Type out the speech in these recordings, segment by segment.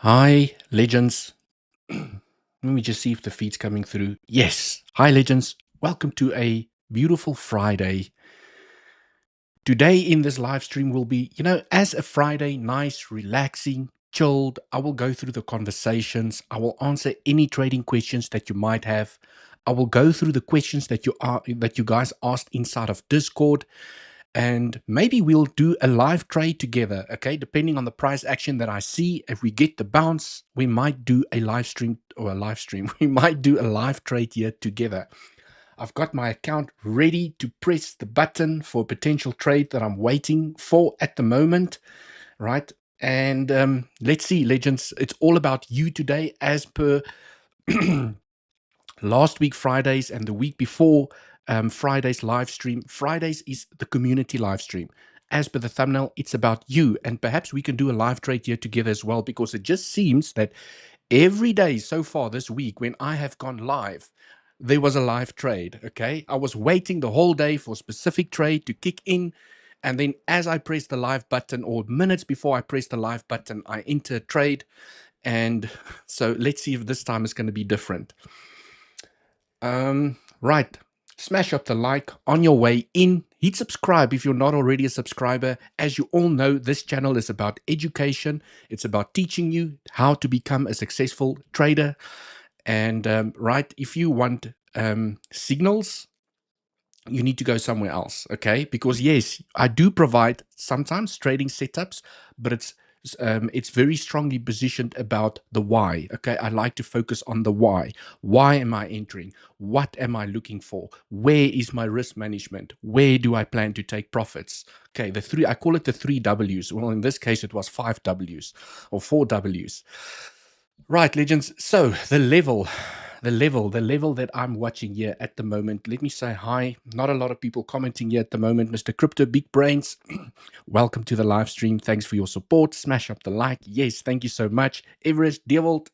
Hi, legends. Let me just see if the feed's coming through. Yes. Hi, legends. Welcome to a beautiful Friday. Today in this live stream will be, as a Friday, nice, relaxing, chilled. I will go through the conversations. I will answer any trading questions that you might have. I will go through the questions that you guys asked inside of Discord. And maybe we'll do a live trade together, okay? Depending on the price action that I see, if we get the bounce, we might do a live stream or a live stream. We might do a live trade here together. I've got my account ready to press the button for a potential trade that I'm waiting for at the moment, right? And let's see, legends. It's all about you today, as per last week Fridays and the week before Friday's live stream. Fridays is the community live stream. As per the thumbnail, it's about you, and perhaps we can do a live trade here together as well, because it just seems that every day so far this week when I have gone live, there was a live trade. Okay, I was waiting the whole day for a specific trade to kick in, and then as I press the live button, or minutes before I press the live button, I enter a trade. And so let's see if this time is going to be different. Right. Smash up the like on your way in. Hit subscribe if you're not already a subscriber. As you all know, this channel is about education. It's about teaching you how to become a successful trader. And right, if you want signals, you need to go somewhere else, okay? Because yes, I do provide sometimes trading setups, but it's very strongly positioned about the why, okay? I like to focus on the why. Why am I entering? What am I looking for? Where is my risk management? Where do I plan to take profits? Okay, I call it the 3 W's. Well, in this case, it was 5 W's or 4 W's. Right, legends. So the level that I'm watching here at the moment. Let me say hi. Not a lot of people commenting here at the moment. Mr. Crypto Big Brains, welcome to the live stream. Thanks for your support. Smash up the like. Yes, thank you so much. Everest 𝗬𝗍𝘆𝗽,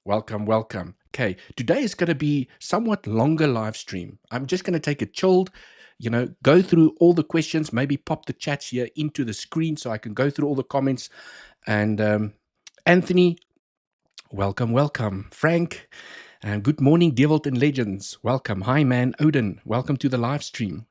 welcome. Okay, today is going to be somewhat longer live stream. I'm just going to take it chilled, go through all the questions, maybe pop the chats here into the screen so I can go through all the comments. And Anthony, welcome. Frank, and good morning, 𝗬𝗍𝘆𝗽 and Legends. Welcome. Hi, man. Odin, welcome to the live stream.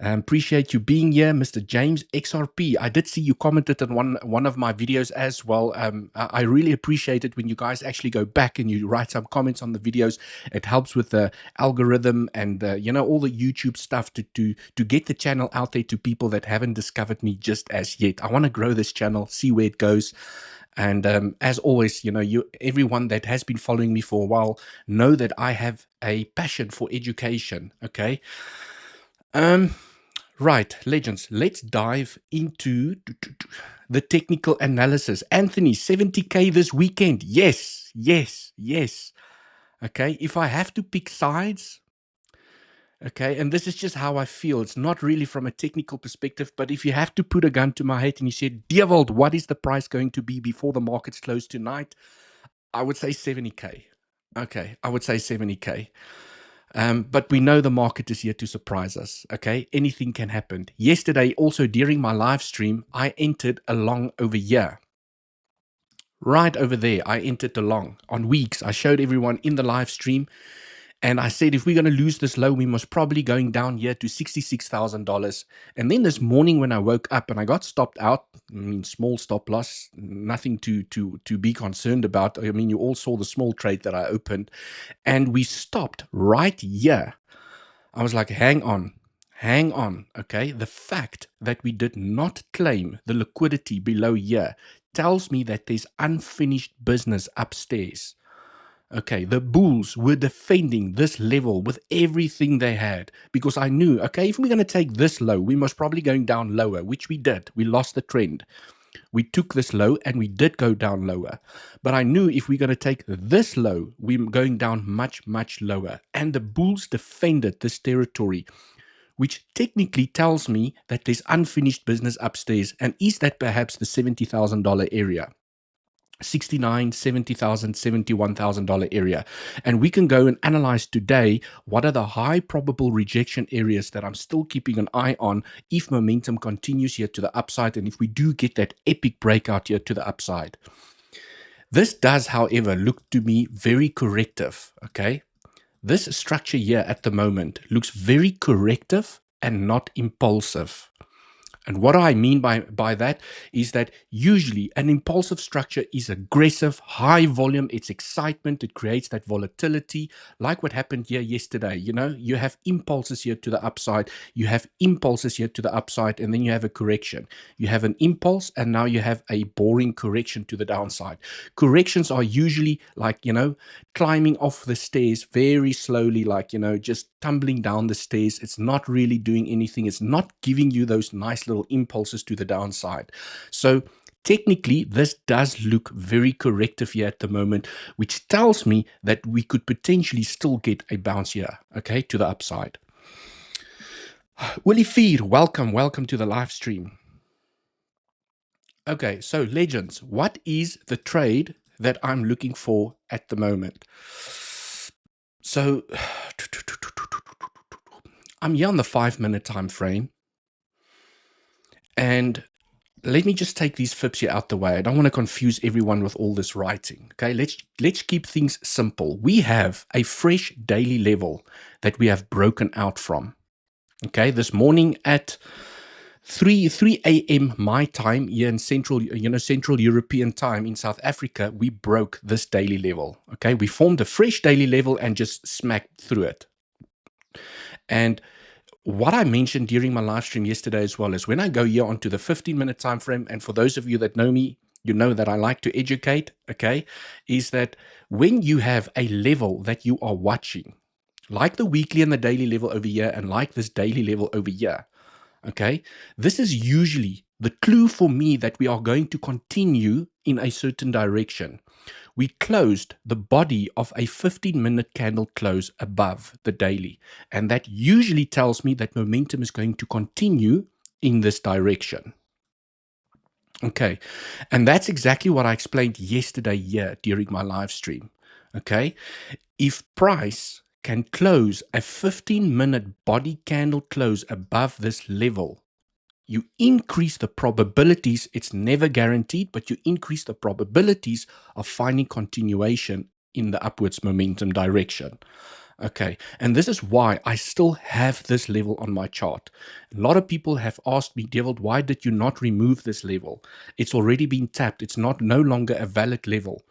Appreciate you being here, Mr. James XRP. I did see you commented on one of my videos as well. I really appreciate it when you guys actually go back and you write some comments on the videos. It helps with the algorithm and all the YouTube stuff to get the channel out there to people that haven't discovered me just as yet. I want to grow this channel, see where it goes. And as always, everyone that has been following me for a while know that I have a passion for education. Okay. Right, legends. Let's dive into the technical analysis. Anthony, 70K this weekend. Yes. Okay. If I have to pick sides, okay, and this is just how I feel. It's not really from a technical perspective, but if you have to put a gun to my head and you said, 𝗬𝗍𝘆𝗽, what is the price going to be before the markets close tonight? I would say 70K. Okay, I would say 70K. But we know the market is here to surprise us. Okay, anything can happen. Yesterday, also during my live stream, I entered a long over here. Right over there, I entered the long on weeks. I showed everyone in the live stream. And I said, if we're going to lose this low, we must probably going down here to $66,000. And then this morning when I woke up and I got stopped out, I mean, small stop loss, nothing to be concerned about. I mean, you all saw the small trade that I opened, and we stopped right here. I was like, hang on. Okay. The fact that we did not claim the liquidity below here tells me that there's unfinished business upstairs. Okay, the bulls were defending this level with everything they had, because I knew, okay, if we're going to take this low, we must probably going down lower, which we did. We lost the trend. We took this low and we did go down lower. But I knew if we're going to take this low, we're going down much, much lower. And the bulls defended this territory, which technically tells me that there's unfinished business upstairs. And is that perhaps the $70,000 area? 69, 70,000, $71,000 area. And we can go and analyze today what are the high probable rejection areas that I'm still keeping an eye on if momentum continues here to the upside, and if we do get that epic breakout here to the upside. This does, however, look to me very corrective, okay? This structure here at the moment looks very corrective and not impulsive. And what I mean by that is that usually an impulsive structure is aggressive, high volume, it's excitement, it creates that volatility, like what happened here yesterday. You know, you have impulses here to the upside, you have impulses here to the upside, and then you have a correction. You have an impulse, and now you have a boring correction to the downside. Corrections are usually like, you know, climbing off the stairs very slowly, like, you know, just tumbling down the stairs. It's not really doing anything. It's not giving you those nice little impulses to the downside. So technically, this does look very corrective here at the moment, which tells me that we could potentially still get a bounce here, okay, to the upside. 𝗬𝗍, welcome to the live stream. Okay, so legends, what is the trade that I'm looking for at the moment? So I'm here on the 5-minute time frame, and let me just take these fibs here out the way. I don't want to confuse everyone with all this writing. Okay, let's keep things simple. We have a fresh daily level that we have broken out from. Okay, this morning at 3 a.m. my time here in Central European time in South Africa, we broke this daily level. Okay, we formed a fresh daily level and just smacked through it. And what I mentioned during my live stream yesterday as well is when I go here onto the 15-minute time frame, and for those of you that know me, you know that I like to educate, okay, is that when you have a level that you are watching, like the weekly and the daily level over here, and like this daily level over here, okay, this is usually the clue for me that we are going to continue in a certain direction. We closed the body of a 15-minute candle close above the daily, and that usually tells me that momentum is going to continue in this direction. Okay, and that's exactly what I explained yesterday here during my live stream. Okay, if price can close a 15-minute body candle close above this level, you increase the probabilities. It's never guaranteed, but you increase the probabilities of finding continuation in the upwards momentum direction. Okay, and this is why I still have this level on my chart. A lot of people have asked me, Devil, why did you not remove this level? It's already been tapped. It's no longer a valid level.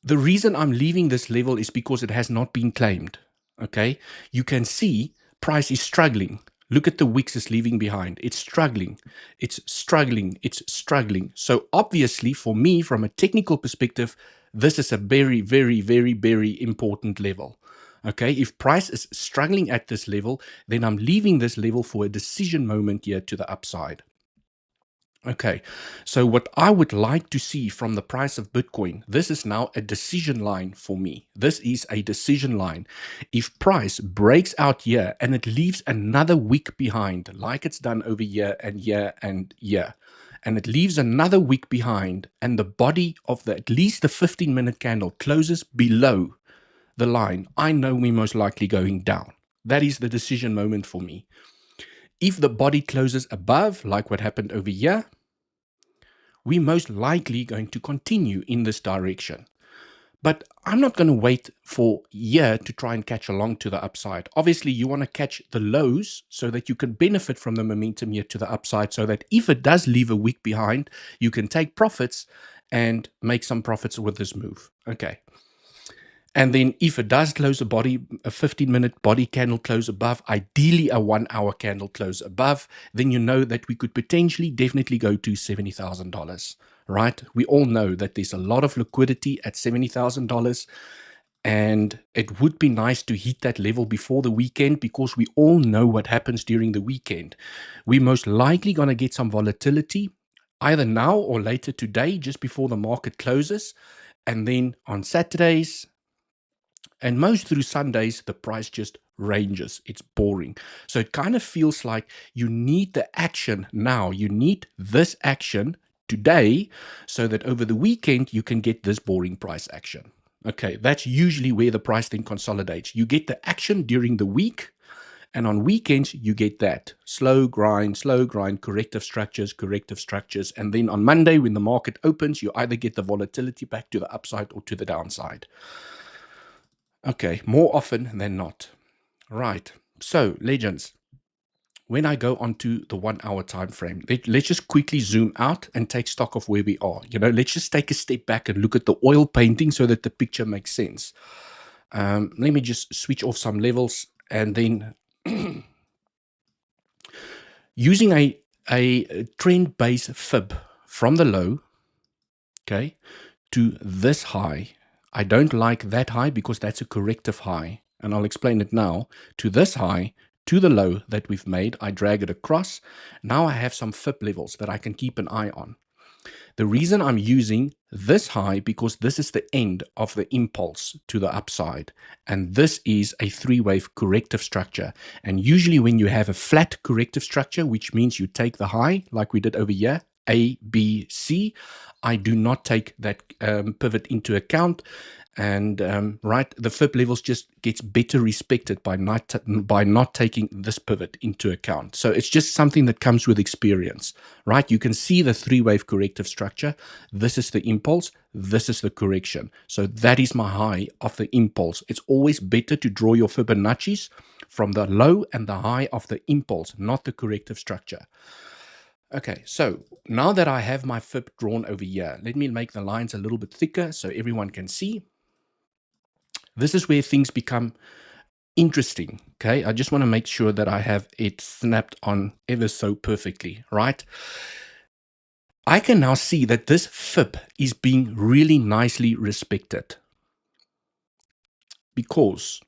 The reason I'm leaving this level is because it has not been claimed. Okay, you can see price is struggling. Look at the wicks it's leaving behind. It's struggling. It's struggling. It's struggling. So obviously for me, from a technical perspective, this is a very, very, very, very important level. Okay, if price is struggling at this level, then I'm leaving this level for a decision moment here to the upside. Okay, so what I would like to see from the price of Bitcoin, this is now a decision line for me. This is a decision line. If price breaks out here and it leaves another wick behind, like it's done over here and here and here, and it leaves another wick behind, and the body of at least the 15-minute candle closes below the line, I know we're most likely going down. That is the decision moment for me. If the body closes above, like what happened over here, we're most likely going to continue in this direction. But I'm not going to wait for here to try and catch along to the upside. Obviously, you want to catch the lows so that you can benefit from the momentum here to the upside, so that if it does leave a wick behind, you can take profits and make some profits with this move. Okay. And then if it does close a 15-minute body candle close above, ideally a 1-hour candle close above, then you know that we could potentially definitely go to $70,000, right? We all know that there's a lot of liquidity at $70,000, and it would be nice to hit that level before the weekend, because we all know what happens during the weekend. We're most likely going to get some volatility either now or later today, just before the market closes. And then on Saturdays, and most through Sundays, the price just ranges. It's boring. So it kind of feels like you need the action now. You need this action today so that over the weekend, you can get this boring price action. Okay, that's usually where the price then consolidates. You get the action during the week, And on weekends, you get that slow grind, corrective structures. And then on Monday, when the market opens, you either get the volatility back to the upside or to the downside. Okay, more often than not. Right. So, legends, when I go onto the 1 hour time frame, let's just quickly zoom out and take stock of where we are. Let's just take a step back and look at the oil painting so that the picture makes sense. Let me just switch off some levels, and then using a trend-based fib from the low, okay, to this high. I don't like that high because that's a corrective high, and I'll explain it now. To this high, to the low that we've made, I drag it across. Now I have some fib levels that I can keep an eye on. The reason I'm using this high, because this is the end of the impulse to the upside. And this is a three-wave corrective structure. And usually when you have a flat corrective structure, which means you take the high, like we did over here, A, B, C, I do not take that pivot into account. And the fib levels just gets better respected by not taking this pivot into account. So it's just something that comes with experience, right? You can see the three-wave corrective structure. This is the impulse. This is the correction. So that is my high of the impulse. It's always better to draw your Fibonacci's from the low and the high of the impulse, not the corrective structure. Okay, so now that I have my fib drawn over here, let me make the lines a little bit thicker so everyone can see. This is where things become interesting, okay? I just want to make sure that I have it snapped on ever so perfectly, right? I can now see that this fib is being really nicely respected because...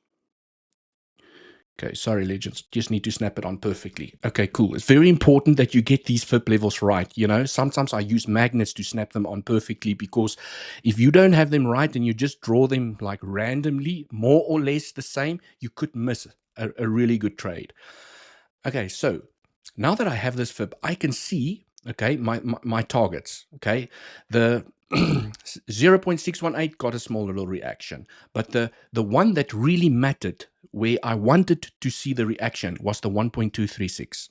Okay, sorry, legends, just need to snap it on perfectly. Okay, cool. It's very important that you get these fib levels right. Sometimes I use magnets to snap them on perfectly because if you don't have them right and you just draw them like randomly, more or less the same, you could miss a really good trade. Okay, so now that I have this fib, I can see, okay, my targets, okay? The 0.618 got a small little reaction, but the one that really mattered, where I wanted to see the reaction, was the 1.236,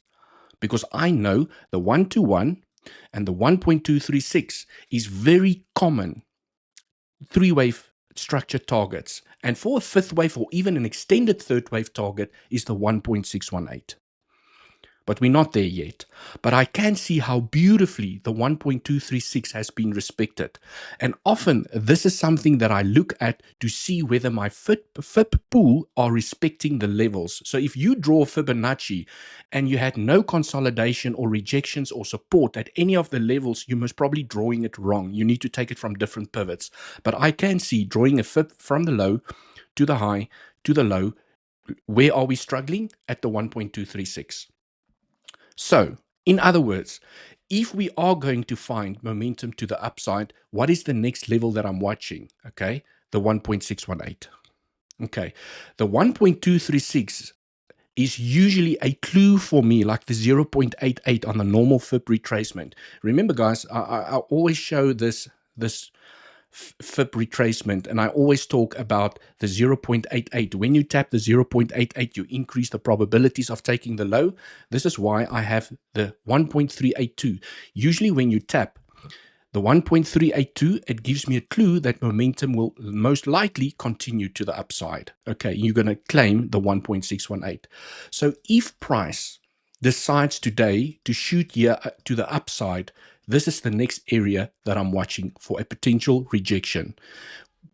because I know the 121 and the 1.236 is very common three-wave structure targets, and for a fifth wave or even an extended third wave target is the 1.618. But we're not there yet. But I can see how beautifully the 1.236 has been respected. And often this is something that I look at to see whether my fib pool are respecting the levels. So if you draw Fibonacci and you had no consolidation or rejections or support at any of the levels, you must probably drawing it wrong. You need to take it from different pivots. But I can see drawing a fib from the low to the high to the low. Where are we struggling? At the 1.236. So, in other words, if we are going to find momentum to the upside, what is the next level that I'm watching? Okay, the 1.618. Okay, the 1.236 is usually a clue for me, like the 0.88 on the normal fib retracement. Remember, guys, I always show this fib retracement, and I always talk about the 0.88. When you tap the 0.88, you increase the probabilities of taking the low. This is why I have the 1.382. Usually when you tap the 1.382, it gives me a clue that momentum will most likely continue to the upside. Okay, you're going to claim the 1.618. So if price decides today to shoot here to the upside, this is the next area that I'm watching for a potential rejection,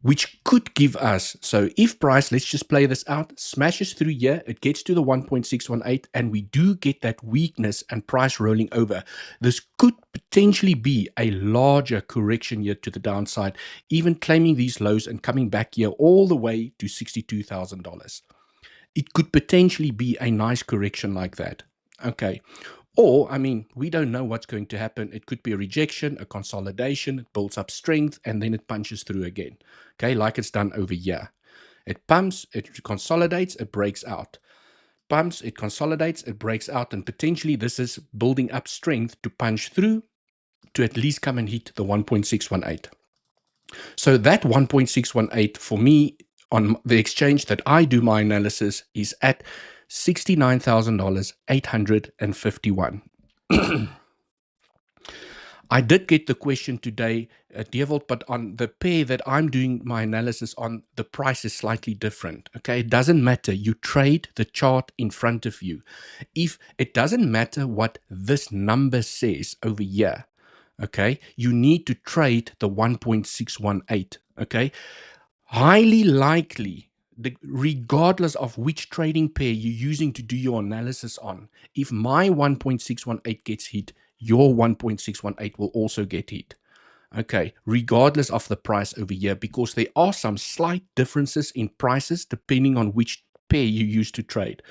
which could give us, so if price, let's just play this out, smashes through here, it gets to the 1.618, and we do get that weakness and price rolling over, this could potentially be a larger correction here to the downside, even claiming these lows and coming back here all the way to $62,000. It could potentially be a nice correction like that. Okay. Or, I mean, we don't know what's going to happen. It could be a rejection, a consolidation, it builds up strength, and then it punches through again. Okay, like it's done over here. It pumps, it consolidates, it breaks out. Pumps, it consolidates, it breaks out, and potentially this is building up strength to punch through to at least come and hit the 1.618. So that 1.618 for me on the exchange that I do my analysis is at $69,851. I did get the question today, 𝗬𝗍𝘆𝗽, but on the pair that I'm doing my analysis on, the price is slightly different. Okay, it doesn't matter. You trade the chart in front of you. If it doesn't matter what this number says over here, okay, you need to trade the 1.618. Okay, highly likely, regardless of which trading pair you're using to do your analysis on, if my 1.618 gets hit, your 1.618 will also get hit. Okay, regardless of the price over here, because there are some slight differences in prices depending on which pair you use to trade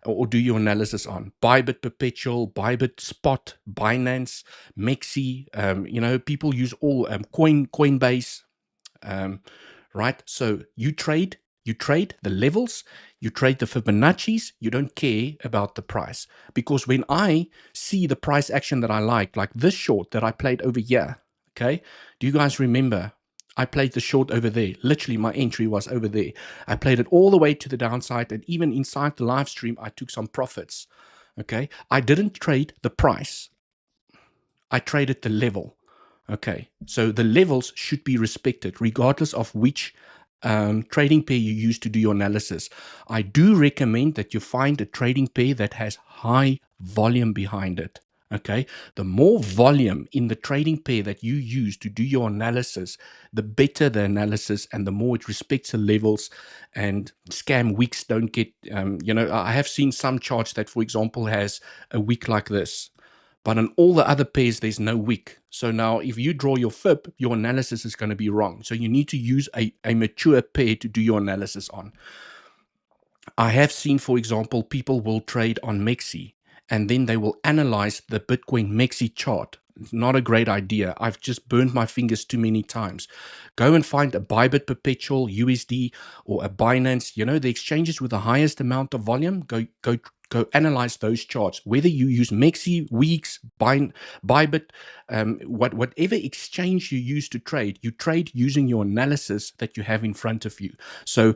or do your analysis on. 𝗖𝗿𝘆𝗽 perpetual, 𝗖𝗿𝘆𝗽 spot, Binance, 𝗬cie𝗺𝗽𝗍𝒻𝒽, people use all Coinbase. Right? So you trade the levels, you trade the Fibonacci's, you don't care about the price. Because when I see the price action that I like this short that I played over here, okay? Do you guys remember? I played the short over there. Literally, my entry was over there. I played it all the way to the downside, and even inside the live stream, I took some profits. Okay? I didn't trade the price. I traded the level. Okay, so the levels should be respected regardless of which trading pair you use to do your analysis. I do recommend that you find a trading pair that has high volume behind it. Okay, the more volume in the trading pair that you use to do your analysis, the better the analysis and the more it respects the levels, and scam wicks don't get, I have seen some charts that, for example, has a wick like this. But on all the other pairs, there's no wick. So now if you draw your fib, your analysis is going to be wrong. So you need to use a mature pair to do your analysis on. I have seen, for example, people will trade on 𝗖𝗍𝗃 and then they will analyze the Bitcoin 𝗖𝗃 chart. It's not a great idea. I've just burned my fingers too many times. Go and find a 𝗖𝗿𝘆𝗽 perpetual USD or a Binance, the exchanges with the highest amount of volume. Go analyze those charts. Whether you use 𝗖𝗃, weeks, 𝗖𝗿𝘆𝗽, whatever exchange you use to trade, you trade using your analysis that you have in front of you. So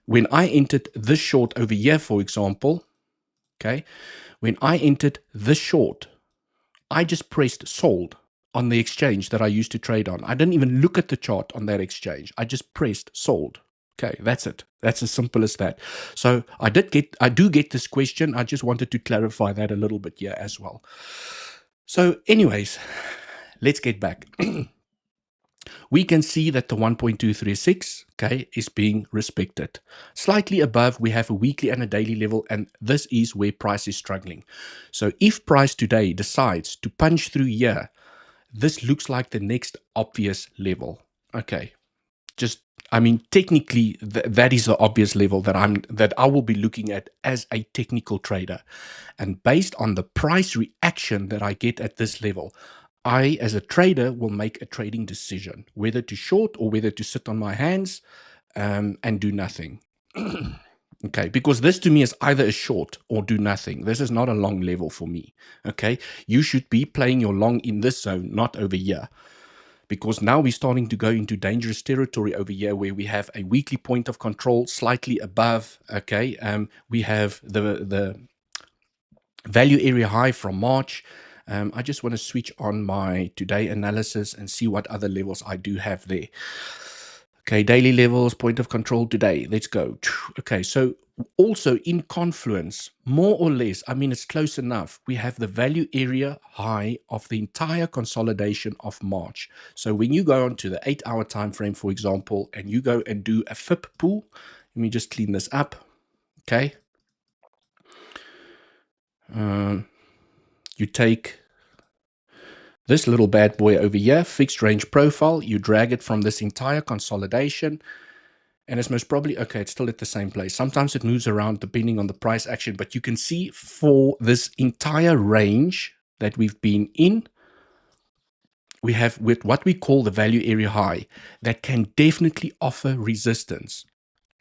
when I entered this short over here, for example, okay, when I entered this short, I just pressed sold on the exchange that I used to trade on. I didn't even look at the chart on that exchange. I just pressed sold. Okay, that's it. That's as simple as that. So I do get this question. I just wanted to clarify that a little bit here as well. So anyways, let's get back. We can see that the 1.236, okay, is being respected. Slightly above, we have a weekly and a daily level, and this is where price is struggling. So if price today decides to punch through here, this looks like the next obvious level. Okay, technically, that is the obvious level that I will be looking at as a technical trader. And based on the price reaction that I get at this level, I, as a trader, will make a trading decision, whether to short or whether to sit on my hands and do nothing. Okay, because this to me is either a short or do nothing. This is not a long level for me. Okay, you should be playing your long in this zone, not over here. Because now we're starting to go into dangerous territory over here where we have a weekly point of control slightly above. Okay, we have the value area high from March. I just want to switch on my today analysis and see what other levels I do have there. Okay, daily levels, point of control today. Let's go. Okay, so also in Confluence, more or less, it's close enough. We have the value area high of the entire consolidation of March. So when you go onto the 8-hour time frame, for example, and you go and do a FIP pool, let me just clean this up. Okay. You take this little bad boy over here, fixed range profile, you drag it from this entire consolidation, and it's most probably, okay, it's still at the same place. Sometimes it moves around depending on the price action, but you can see for this entire range that we've been in, we have with what we call the value area high that can definitely offer resistance.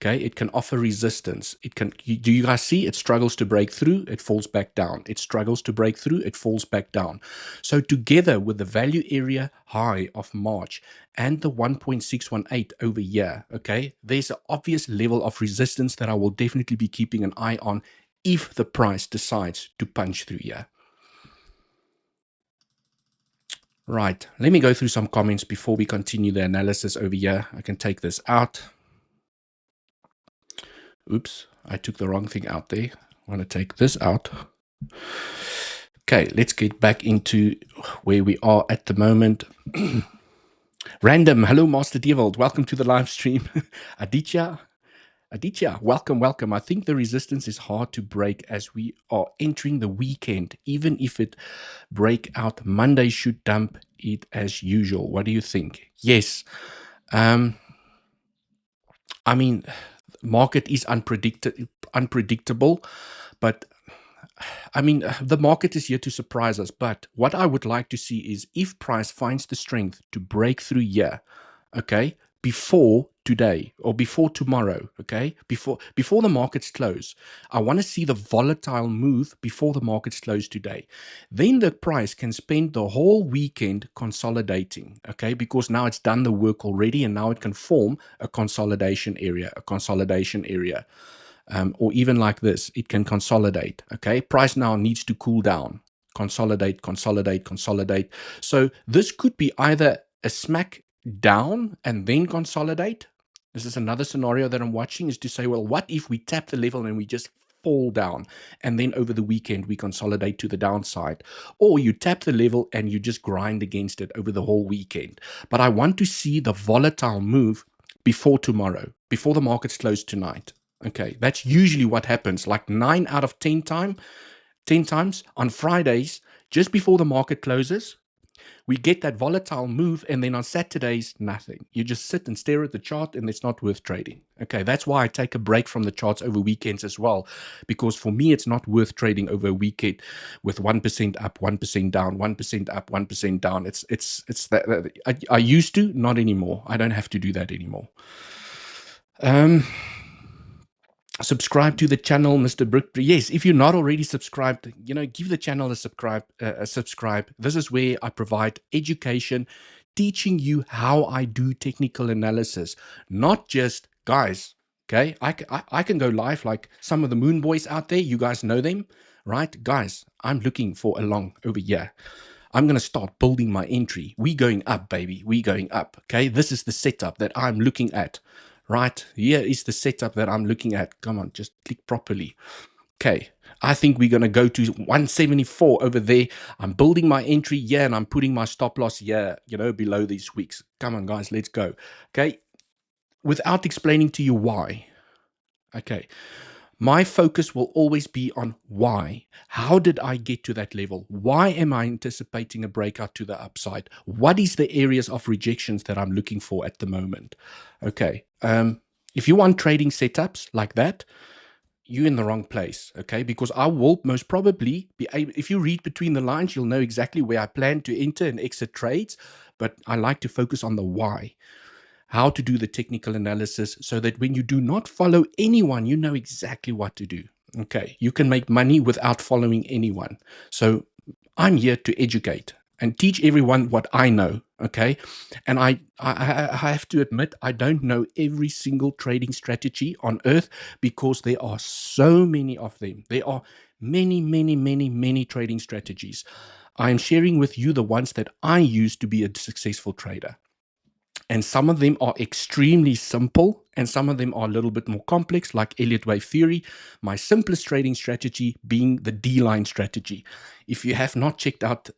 Okay, it can offer resistance. Do you guys see? It struggles to break through, it falls back down. It struggles to break through, it falls back down. So together with the value area high of March and the 1.618 over here, okay, there's an obvious level of resistance that I will definitely be keeping an eye on if the price decides to punch through here. Right, let me go through some comments before we continue the analysis over here. I can take this out. Oops, I took the wrong thing out there. I want to take this out. Okay, let's get back into where we are at the moment. Random, hello Master 𝗬𝗍𝗍, welcome to the live stream. Aditya, welcome. I think the resistance is hard to break as we are entering the weekend. Even if it break out, Monday should dump it as usual. What do you think? Yes. I mean, market is unpredictable, but I mean, the market is here to surprise us. But what I would like to see is if price finds the strength to break through here, okay, before today or before tomorrow, okay, before the markets close, I want to see the volatile move before the markets close today. Then the price can spend the whole weekend consolidating, okay, because now it's done the work already and now it can form a consolidation area, or even like this, it can consolidate, okay? Price now needs to cool down, consolidate. So this could be either a smack down and then consolidate. This is another scenario that I'm watching, is to say, well, what if we tap the level and we just fall down and then over the weekend we consolidate to the downside? Or you tap the level and you just grind against it over the whole weekend. But I want to see the volatile move before tomorrow, before the markets close tonight. Okay, that's usually what happens, like 9 out of 10 times on Fridays, just before the market closes, we get that volatile move, and then on Saturdays, nothing. You just sit and stare at the chart, and it's not worth trading. Okay, that's why I take a break from the charts over weekends as well, because for me, it's not worth trading over a weekend with 1% up, 1% down, 1% up, 1% down. It's that I used to, not anymore. I don't have to do that anymore. Subscribe to the channel, Mr. Brick. Yes, if you're not already subscribed, give the channel a subscribe. This is where I provide education, teaching you how I do technical analysis, not just guys. Okay, I can go live like some of the moon boys out there. You guys know them, right? Guys, I'm looking for a long over here. I'm going to start building my entry. We going up, baby. We going up. Okay, this is the setup that I'm looking at. Right, here is the setup that I'm looking at. Come on, just click properly. Okay, I think we're going to go to 174 over there. I'm building my entry here and I'm putting my stop loss here, below these weeks. Come on, guys, let's go. Okay, without explaining to you why. Okay, my focus will always be on why. How did I get to that level? Why am I anticipating a breakout to the upside? What is the areas of rejections that I'm looking for at the moment? Okay. If you want trading setups like that, you're in the wrong place, okay? Because I will most probably be able, if you read between the lines, you'll know exactly where I plan to enter and exit trades, but I like to focus on the why. How to do the technical analysis so that when you do not follow anyone, you know exactly what to do. Okay, you can make money without following anyone. So I'm here to educate and teach everyone what I know. Okay, and I have to admit, I don't know every single trading strategy on earth because there are so many of them. There are many trading strategies. I'm sharing with you the ones that I use to be a successful trader. And some of them are extremely simple, and some of them are a little bit more complex, like Elliott wave theory. My simplest trading strategy being the D-line strategy. If you have not checked out,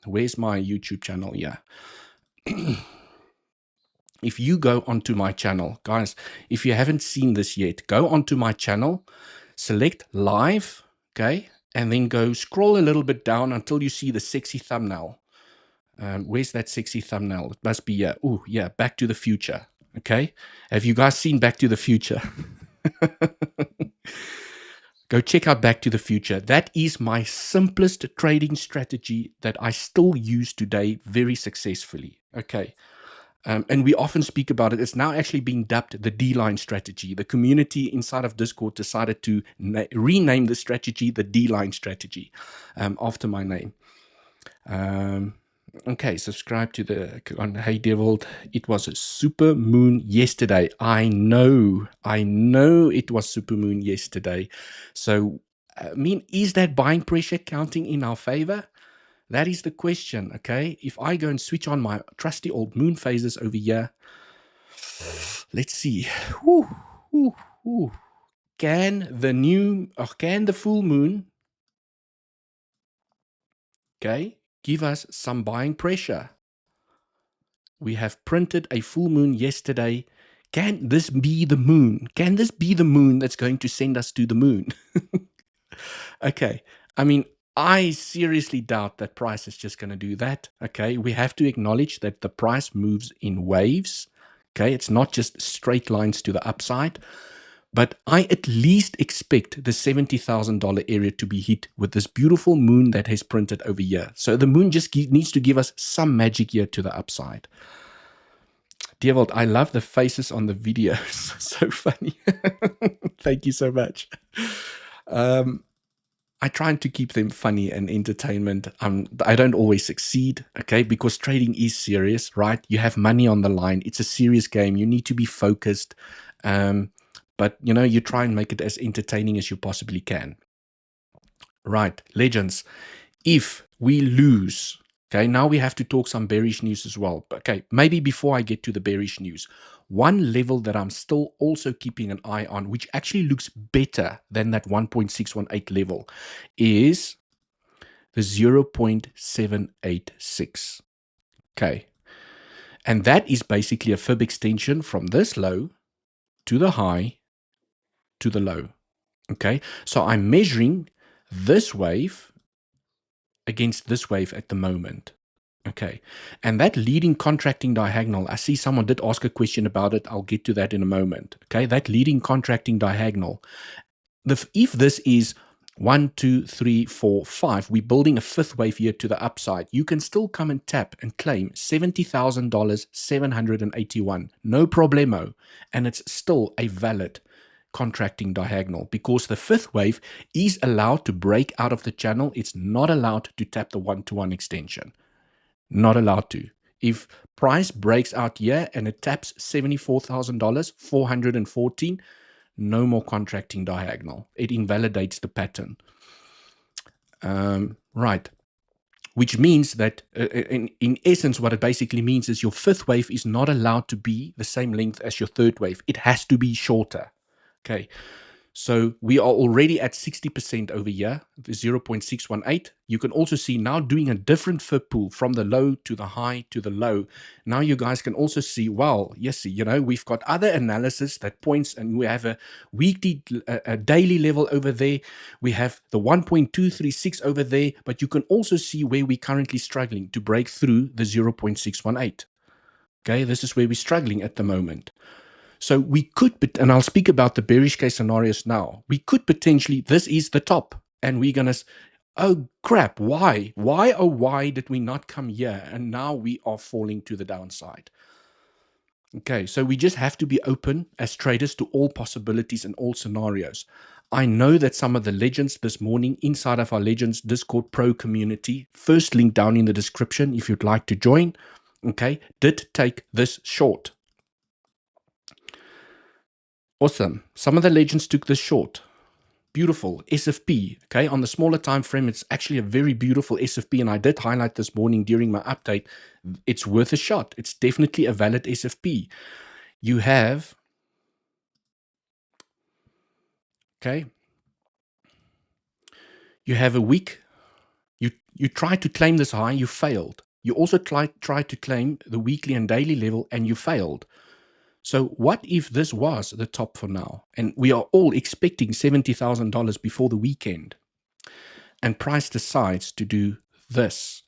where's my YouTube channel? Yeah. If you go onto my channel, guys, if you haven't seen this yet, go onto my channel, select live, okay, and then go scroll a little bit down until you see the sexy thumbnail. Where's that sexy thumbnail? It must be, oh yeah, Back to the Future. Okay. Have you guys seen Back to the Future? Go check out Back to the Future. That is my simplest trading strategy that I still use today very successfully. Okay. And we often speak about it. It's now actually being dubbed the D-line strategy. The community inside of Discord decided to rename the strategy the D-line strategy after my name. Okay, subscribe to the on Hey Devil. It was a super moon yesterday. I know it was super moon yesterday. So, I mean, is that buying pressure counting in our favor? That is the question, okay? If I go and switch on my trusty old moon phases over here, let's see. Whew, whew, whew. Can the full moon, okay, give us some buying pressure? We have printed a full moon yesterday. Can this be the moon? Can this be the moon that's going to send us to the moon? Okay. I mean, I seriously doubt that price is just going to do that. Okay. We have to acknowledge that the price moves in waves. Okay. It's not just straight lines to the upside. But I at least expect the $70,000 area to be hit with this beautiful moon that has printed over here. So the moon just needs to give us some magic here to the upside. Ewald, I love the faces on the videos. So funny. Thank you so much. I try to keep them funny and entertainment. I don't always succeed, okay, because trading is serious, right? You have money on the line. It's a serious game. You need to be focused. But, you know, you try and make it as entertaining as you possibly can. Right, legends. If we lose, okay, now we have to talk some bearish news as well. Okay, maybe before I get to the bearish news, one level that I'm still also keeping an eye on, which actually looks better than that 1.618 level, is the 0.786. Okay, and that is basically a fib extension from this low to the high to the low. Okay, so I'm measuring this wave against this wave at the moment. Okay, and that leading contracting diagonal, I see someone did ask a question about it. I'll get to that in a moment. Okay, that leading contracting diagonal, if this is 1, 2, 3, 4, 5, we're building a fifth wave here to the upside. You can still come and tap and claim $70,781, no problemo, and it's still a valid contracting diagonal because the fifth wave is allowed to break out of the channel. It's not allowed to tap the one-to-one extension. Not allowed to. If price breaks out here and it taps $74,000, 414, no more contracting diagonal. It invalidates the pattern. Right. Which means that in essence, what it basically means is your fifth wave is not allowed to be the same length as your third wave. It has to be shorter. Okay. So we are already at 60% over here, the 0.618. You can also see now doing a different fib pool from the low to the high to the low. Now you guys can also see, well, yes, you know, we've got other analysis that points, and we have a weekly, a daily level over there. We have the 1.236 over there, but you can also see where we're currently struggling to break through the 0.618. Okay, this is where we're struggling at the moment. So we could, and I'll speak about the bearish case scenarios now. We could potentially, this is the top, and we're going to, oh crap, why? Why did we not come here? And now we are falling to the downside. Okay, so we just have to be open as traders to all possibilities and all scenarios. I know that some of the legends this morning inside of our Legends Discord Pro community, first link down in the description if you'd like to join, okay, did take this short. Awesome. Some of the legends took this short. Beautiful. SFP. Okay. On the smaller time frame, it's actually a very beautiful SFP. And I did highlight this morning during my update. It's worth a shot. It's definitely a valid SFP. You have, okay, you have a week. You tried to claim this high, you failed. You also tried to claim the weekly and daily level, and you failed. So what if this was the top for now? And we are all expecting $70,000 before the weekend. And price decides to do this.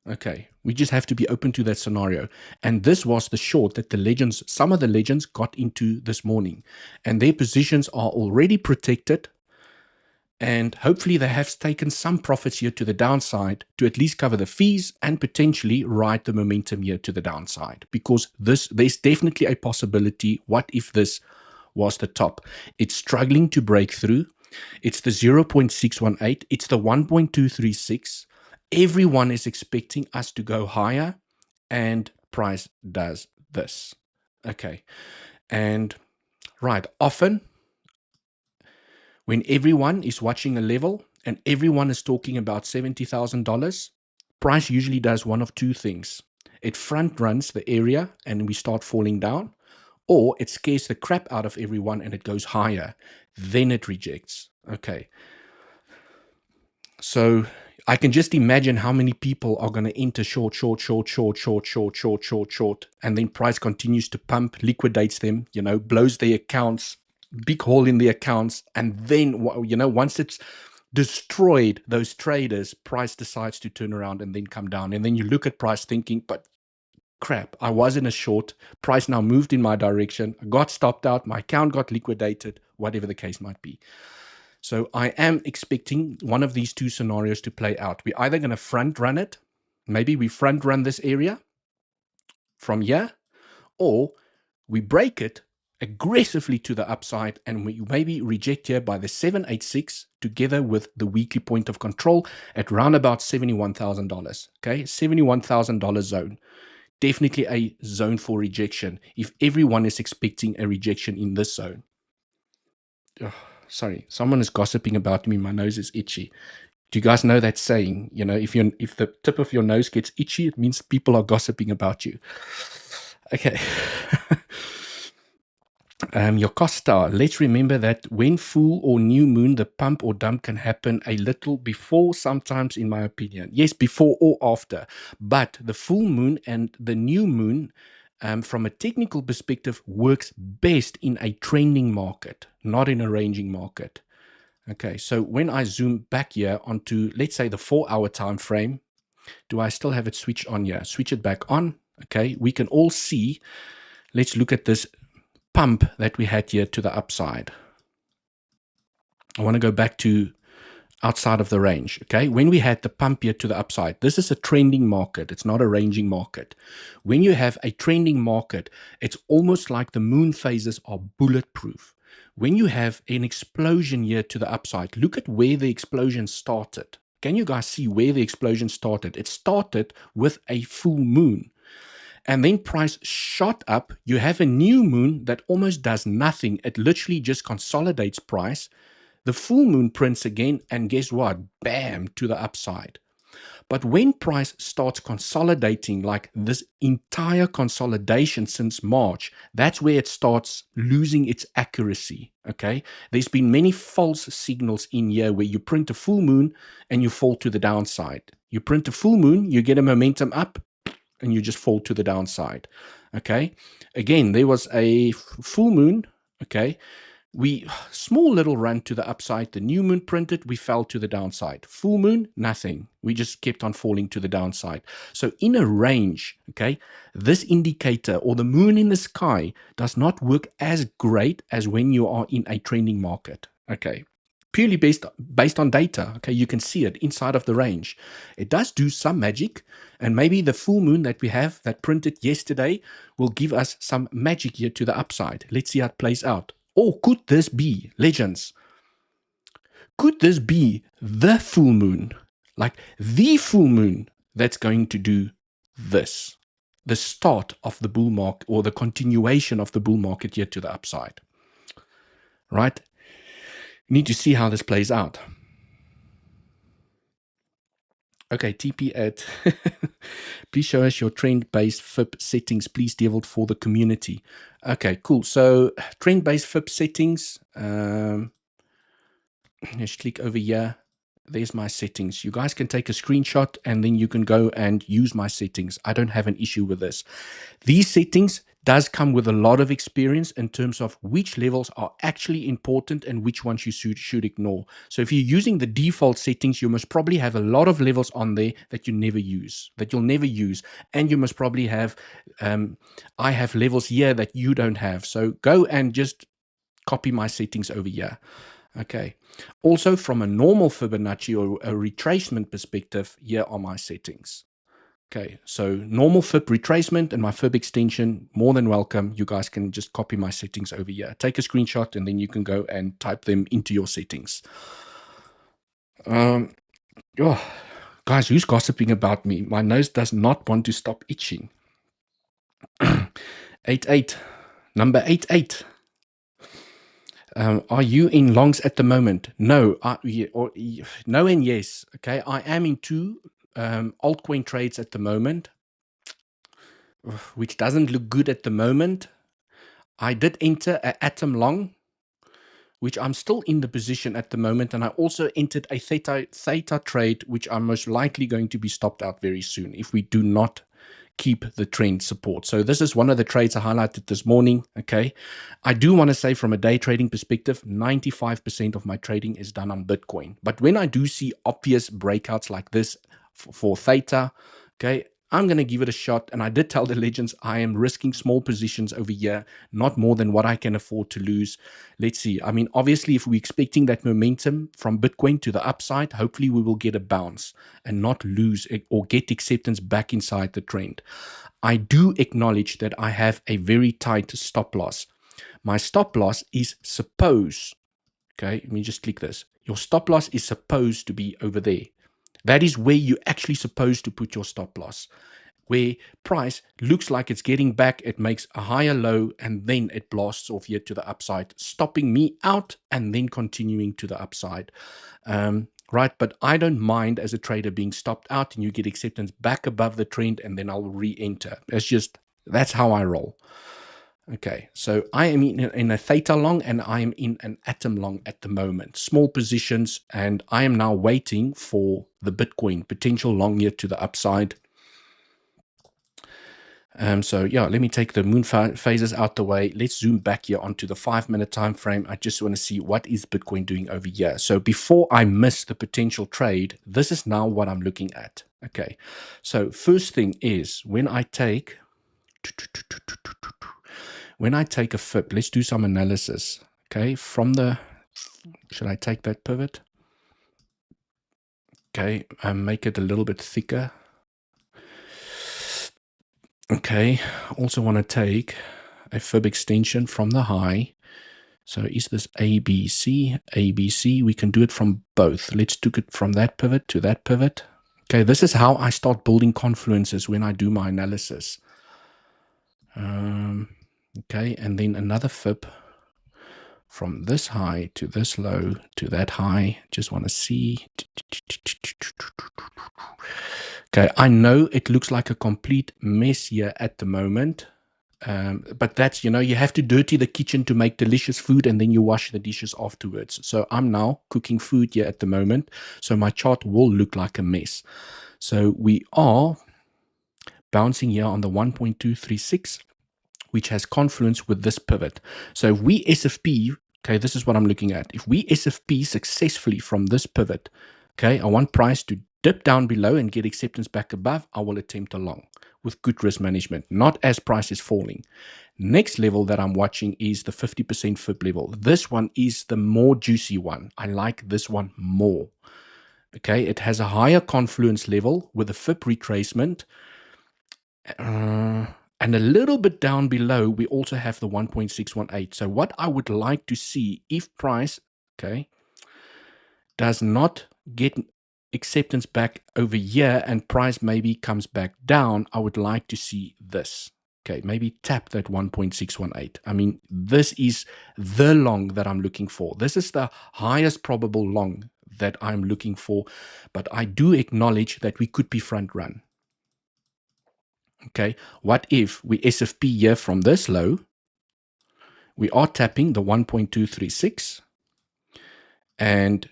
Okay, we just have to be open to that scenario. And this was the short that the legends, some of the legends got into this morning. And their positions are already protected. And hopefully they have taken some profits here to the downside to at least cover the fees and potentially ride the momentum here to the downside. Because there's definitely a possibility, what if this was the top? It's struggling to break through. It's the 0.618. It's the 1.236. Everyone is expecting us to go higher, and price does this. Okay. And right, often when everyone is watching a level and everyone is talking about $70,000, price usually does one of two things. It front runs the area and we start falling down, or it scares the crap out of everyone and it goes higher. Then it rejects. Okay. So I can just imagine how many people are going to enter short, and then price continues to pump, liquidates them, blows their accounts, big hole in the accounts, and then, once it's destroyed those traders, price decides to turn around and then come down. And then you look at price thinking, but crap, I was in a short, price now moved in my direction, I got stopped out, my account got liquidated, whatever the case might be. So I am expecting one of these two scenarios to play out. We're either going to front run it, maybe we front run this area from here, or we break it aggressively to the upside and we maybe reject here by the 786 together with the weekly point of control at around about $71,000. Okay, $71,000 zone. Definitely a zone for rejection if everyone is expecting a rejection in this zone. Oh, sorry, someone is gossiping about me. My nose is itchy. Do you guys know that saying? If the tip of your nose gets itchy, it means people are gossiping about you. Okay. Your Costa, let's remember that when full or new moon, the pump or dump can happen a little before, sometimes in my opinion. Yes, before or after. But the full moon and the new moon, from a technical perspective, works best in a trending market, not in a ranging market. Okay, so when I zoom back here onto, let's say, the 4-hour time frame, do I still have it switched on here? Switch it back on. Okay, we can all see. Let's look at this pump that we had here to the upside. I want to go back to outside of the range. Okay, when we had the pump here to the upside, this is a trending market. It's not a ranging market. When you have a trending market, it's almost like the moon phases are bulletproof. When you have an explosion here to the upside, look at where the explosion started. Can you guys see where the explosion started? It started with a full moon. And then price shot up. You have a new moon that almost does nothing. It literally just consolidates price. The full moon prints again, and guess what? Bam, to the upside. But when price starts consolidating, like this entire consolidation since March, that's where it starts losing its accuracy, okay? There's been many false signals in here where you print a full moon and you fall to the downside. You print a full moon, you get a momentum up, and you just fall to the downside, okay? Again, there was a full moon, okay? Small little run to the upside, the new moon printed, we fell to the downside. Full moon, nothing. We just kept on falling to the downside. So in a range, okay, this indicator or the moon in the sky does not work as great as when you are in a trending market, okay? Purely based on data, okay, you can see it inside of the range. It does do some magic, and maybe the full moon that we have that printed yesterday will give us some magic here to the upside. Let's see how it plays out. Or could this be, legends? Could this be the full moon? Like the full moon that's going to do this? The start of the bull market or the continuation of the bull market here to the upside. Right? You need to see how this plays out. Okay, TP at please show us your trend-based FIB settings, please, Devil, for the community. Okay, cool. So trend-based FIB settings. Let's click over here. There's my settings. You guys can take a screenshot and then you can go and use my settings. I don't have an issue with this. These settings does come with a lot of experience in terms of which levels are actually important and which ones you should ignore. So if you're using the default settings, you must probably have a lot of levels on there that you'll never use. And you must probably have, I have levels here that you don't have. So go and just copy my settings over here. Okay. Also, from a normal Fibonacci or a retracement perspective, here are my settings. Okay, so normal FIB retracement and my FIB extension, more than welcome. You guys can just copy my settings over here. Take a screenshot and then you can go and type them into your settings. Guys, who's gossiping about me? My nose does not want to stop itching. 88. Number 88. Are you in longs at the moment? No. No and yes. Okay. I am in two altcoin trades at the moment, which doesn't look good at the moment. I did enter an atom long, which I'm still in the position at the moment. And I also entered a theta trade, which I'm most likely going to be stopped out very soon if we do not keep the trend support. So this is one of the trades I highlighted this morning. Okay. I do want to say from a day trading perspective, 95% of my trading is done on Bitcoin. But when I do see obvious breakouts like this for theta, okay, I'm going to give it a shot. And I did tell the legends I am risking small positions over here, not more than what I can afford to lose. Let's see. I mean, obviously, if we're expecting that momentum from Bitcoin to the upside, hopefully we will get a bounce and not lose or get acceptance back inside the trend. I do acknowledge that I have a very tight stop loss. My stop loss is supposed, okay, let me just click this. Your stop loss is supposed to be over there. That is where you're actually supposed to put your stop loss. Where price looks like it's getting back, it makes a higher low, and then it blasts off here to the upside, stopping me out and then continuing to the upside. Right, but I don't mind as a trader being stopped out and you get acceptance back above the trend and then I'll re-enter. That's how I roll. Okay, so I am in a theta long and I am in an atom long at the moment. Small positions, and I am now waiting for the Bitcoin potential long here to the upside. So yeah, let me take the moon phases out the way. Let's zoom back here onto the 5-minute time frame. I just want to see what is Bitcoin doing over here. So before I miss the potential trade, this is now what I'm looking at. Okay, so first thing is when I take a FIB, let's do some analysis. Okay, from the, should I take that pivot? Okay, make it a little bit thicker. Okay, also want to take a FIB extension from the high. So is this ABC? ABC, we can do it from both. Let's do it from that pivot to that pivot. Okay, this is how I start building confluences when I do my analysis. Okay, and then another FIB from this high to this low to that high. Just want to see. Okay, I know it looks like a complete mess here at the moment. But that's, you have to dirty the kitchen to make delicious food and then you wash the dishes afterwards. So I'm now cooking food here at the moment. So my chart will look like a mess. So we are bouncing here on the 1.236, which has confluence with this pivot. So if we SFP, okay, this is what I'm looking at. If we SFP successfully from this pivot, okay, I want price to dip down below and get acceptance back above, I will attempt a long with good risk management, not as price is falling. Next level that I'm watching is the 50% FIB level. This one is the more juicy one. I like this one more. Okay, it has a higher confluence level with a FIB retracement. And a little bit down below, we also have the 1.618. So what I would like to see, if price, okay, does not get acceptance back over here and price maybe comes back down, I would like to see this. Okay, maybe tap that 1.618. I mean, this is the long that I'm looking for. This is the highest probable long that I'm looking for, but I do acknowledge that we could be front run. Okay, what if we SFP here from this low? We are tapping the 1.236 and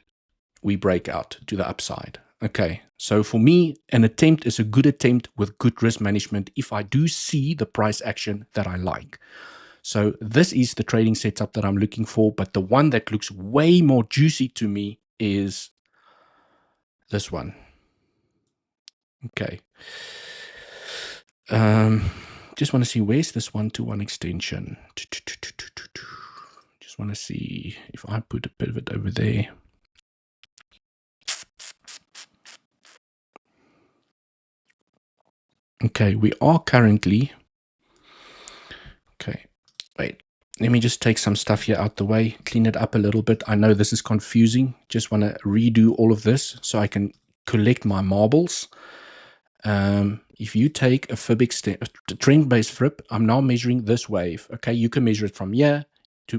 we break out to the upside. Okay, so for me, an attempt is a good attempt with good risk management if I do see the price action that I like. So this is the trading setup that I'm looking for, but the one that looks way more juicy to me is this one. Okay. Just want to see, where's this 1-to-1 extension? Just want to see if I put a pivot over there. Okay, we are currently, okay, wait, let me just take some stuff here out the way, clean it up a little bit. I know this is confusing. Just want to redo all of this so I can collect my marbles. If you take a fib trend-based fib, I'm now measuring this wave. Okay, you can measure it from here to,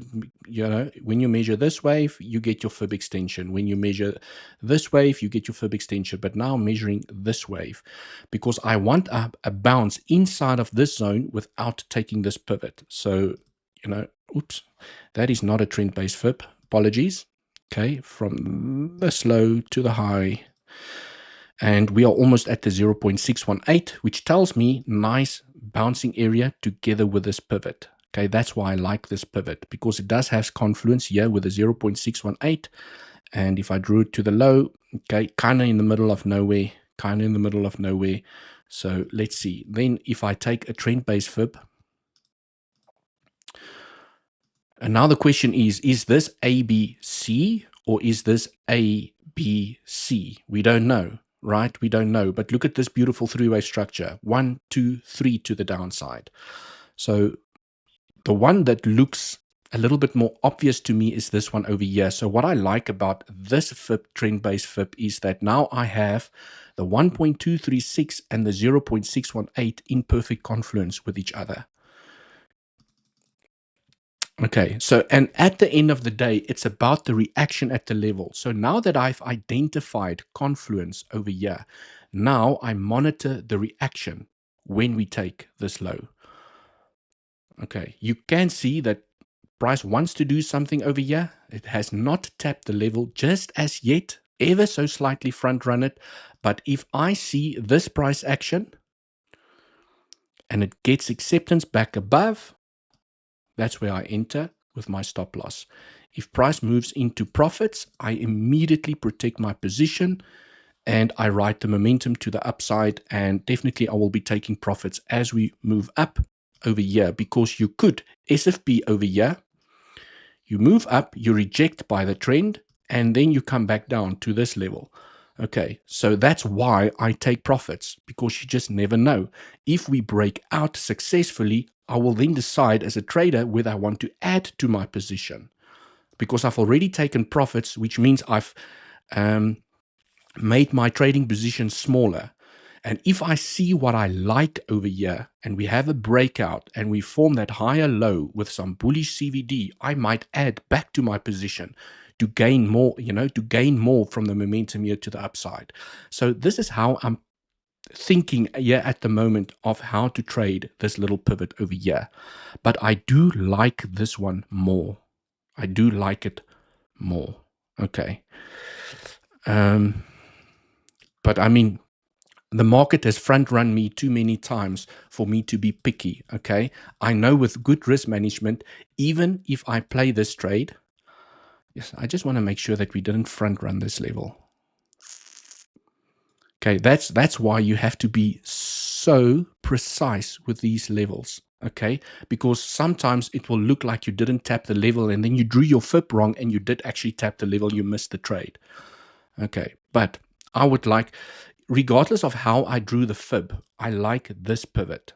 when you measure this wave, you get your fib extension. When you measure this wave, you get your fib extension. But now I'm measuring this wave because I want a bounce inside of this zone without taking this pivot. So, oops, that is not a trend-based fib. Apologies. Okay, from this low to the high. And we are almost at the 0.618, which tells me nice bouncing area together with this pivot. Okay, that's why I like this pivot, because it does have confluence here with a 0.618. And if I drew it to the low, okay, kind of in the middle of nowhere, So let's see. Then if I take a trend-based fib, and now the question is this ABC or is this ABC? We don't know. Right? We don't know. But look at this beautiful three-way structure. 1, 2, 3 to the downside. So the one that looks a little bit more obvious to me is this one over here. So what I like about this fib, trend-based fib, is that now I have the 1.236 and the 0.618 in perfect confluence with each other. Okay, so, and at the end of the day, it's about the reaction at the level. So now that I've identified confluence over here, now I monitor the reaction when we take this low. Okay, you can see that price wants to do something over here. It has not tapped the level just as yet, ever so slightly front run it. But if I see this price action and it gets acceptance back above, that's where I enter with my stop loss. If price moves into profits, I immediately protect my position and I ride the momentum to the upside, and definitely I will be taking profits as we move up over here, because you could SFP over here, you move up, you reject by the trend, and then you come back down to this level. Okay, so that's why I take profits, because you just never know. If we break out successfully, I will then decide as a trader whether I want to add to my position, because I've already taken profits, which means I've made my trading position smaller. And if I see what I like over here and we have a breakout and we form that higher low with some bullish CVD, I might add back to my position to gain more, to gain more from the momentum here to the upside. So this is how I'm thinking here at the moment of how to trade this little pivot over here. But I do like this one more. I do like it more. Okay. But I mean, the market has front run me too many times for me to be picky. Okay. I know with good risk management, even if I play this trade, yes, I just want to make sure that we didn't front run this level. Okay, that's why you have to be so precise with these levels, okay? Because sometimes it will look like you didn't tap the level and then you drew your fib wrong and you did actually tap the level, you missed the trade. Okay, but I would like, regardless of how I drew the fib, I like this pivot.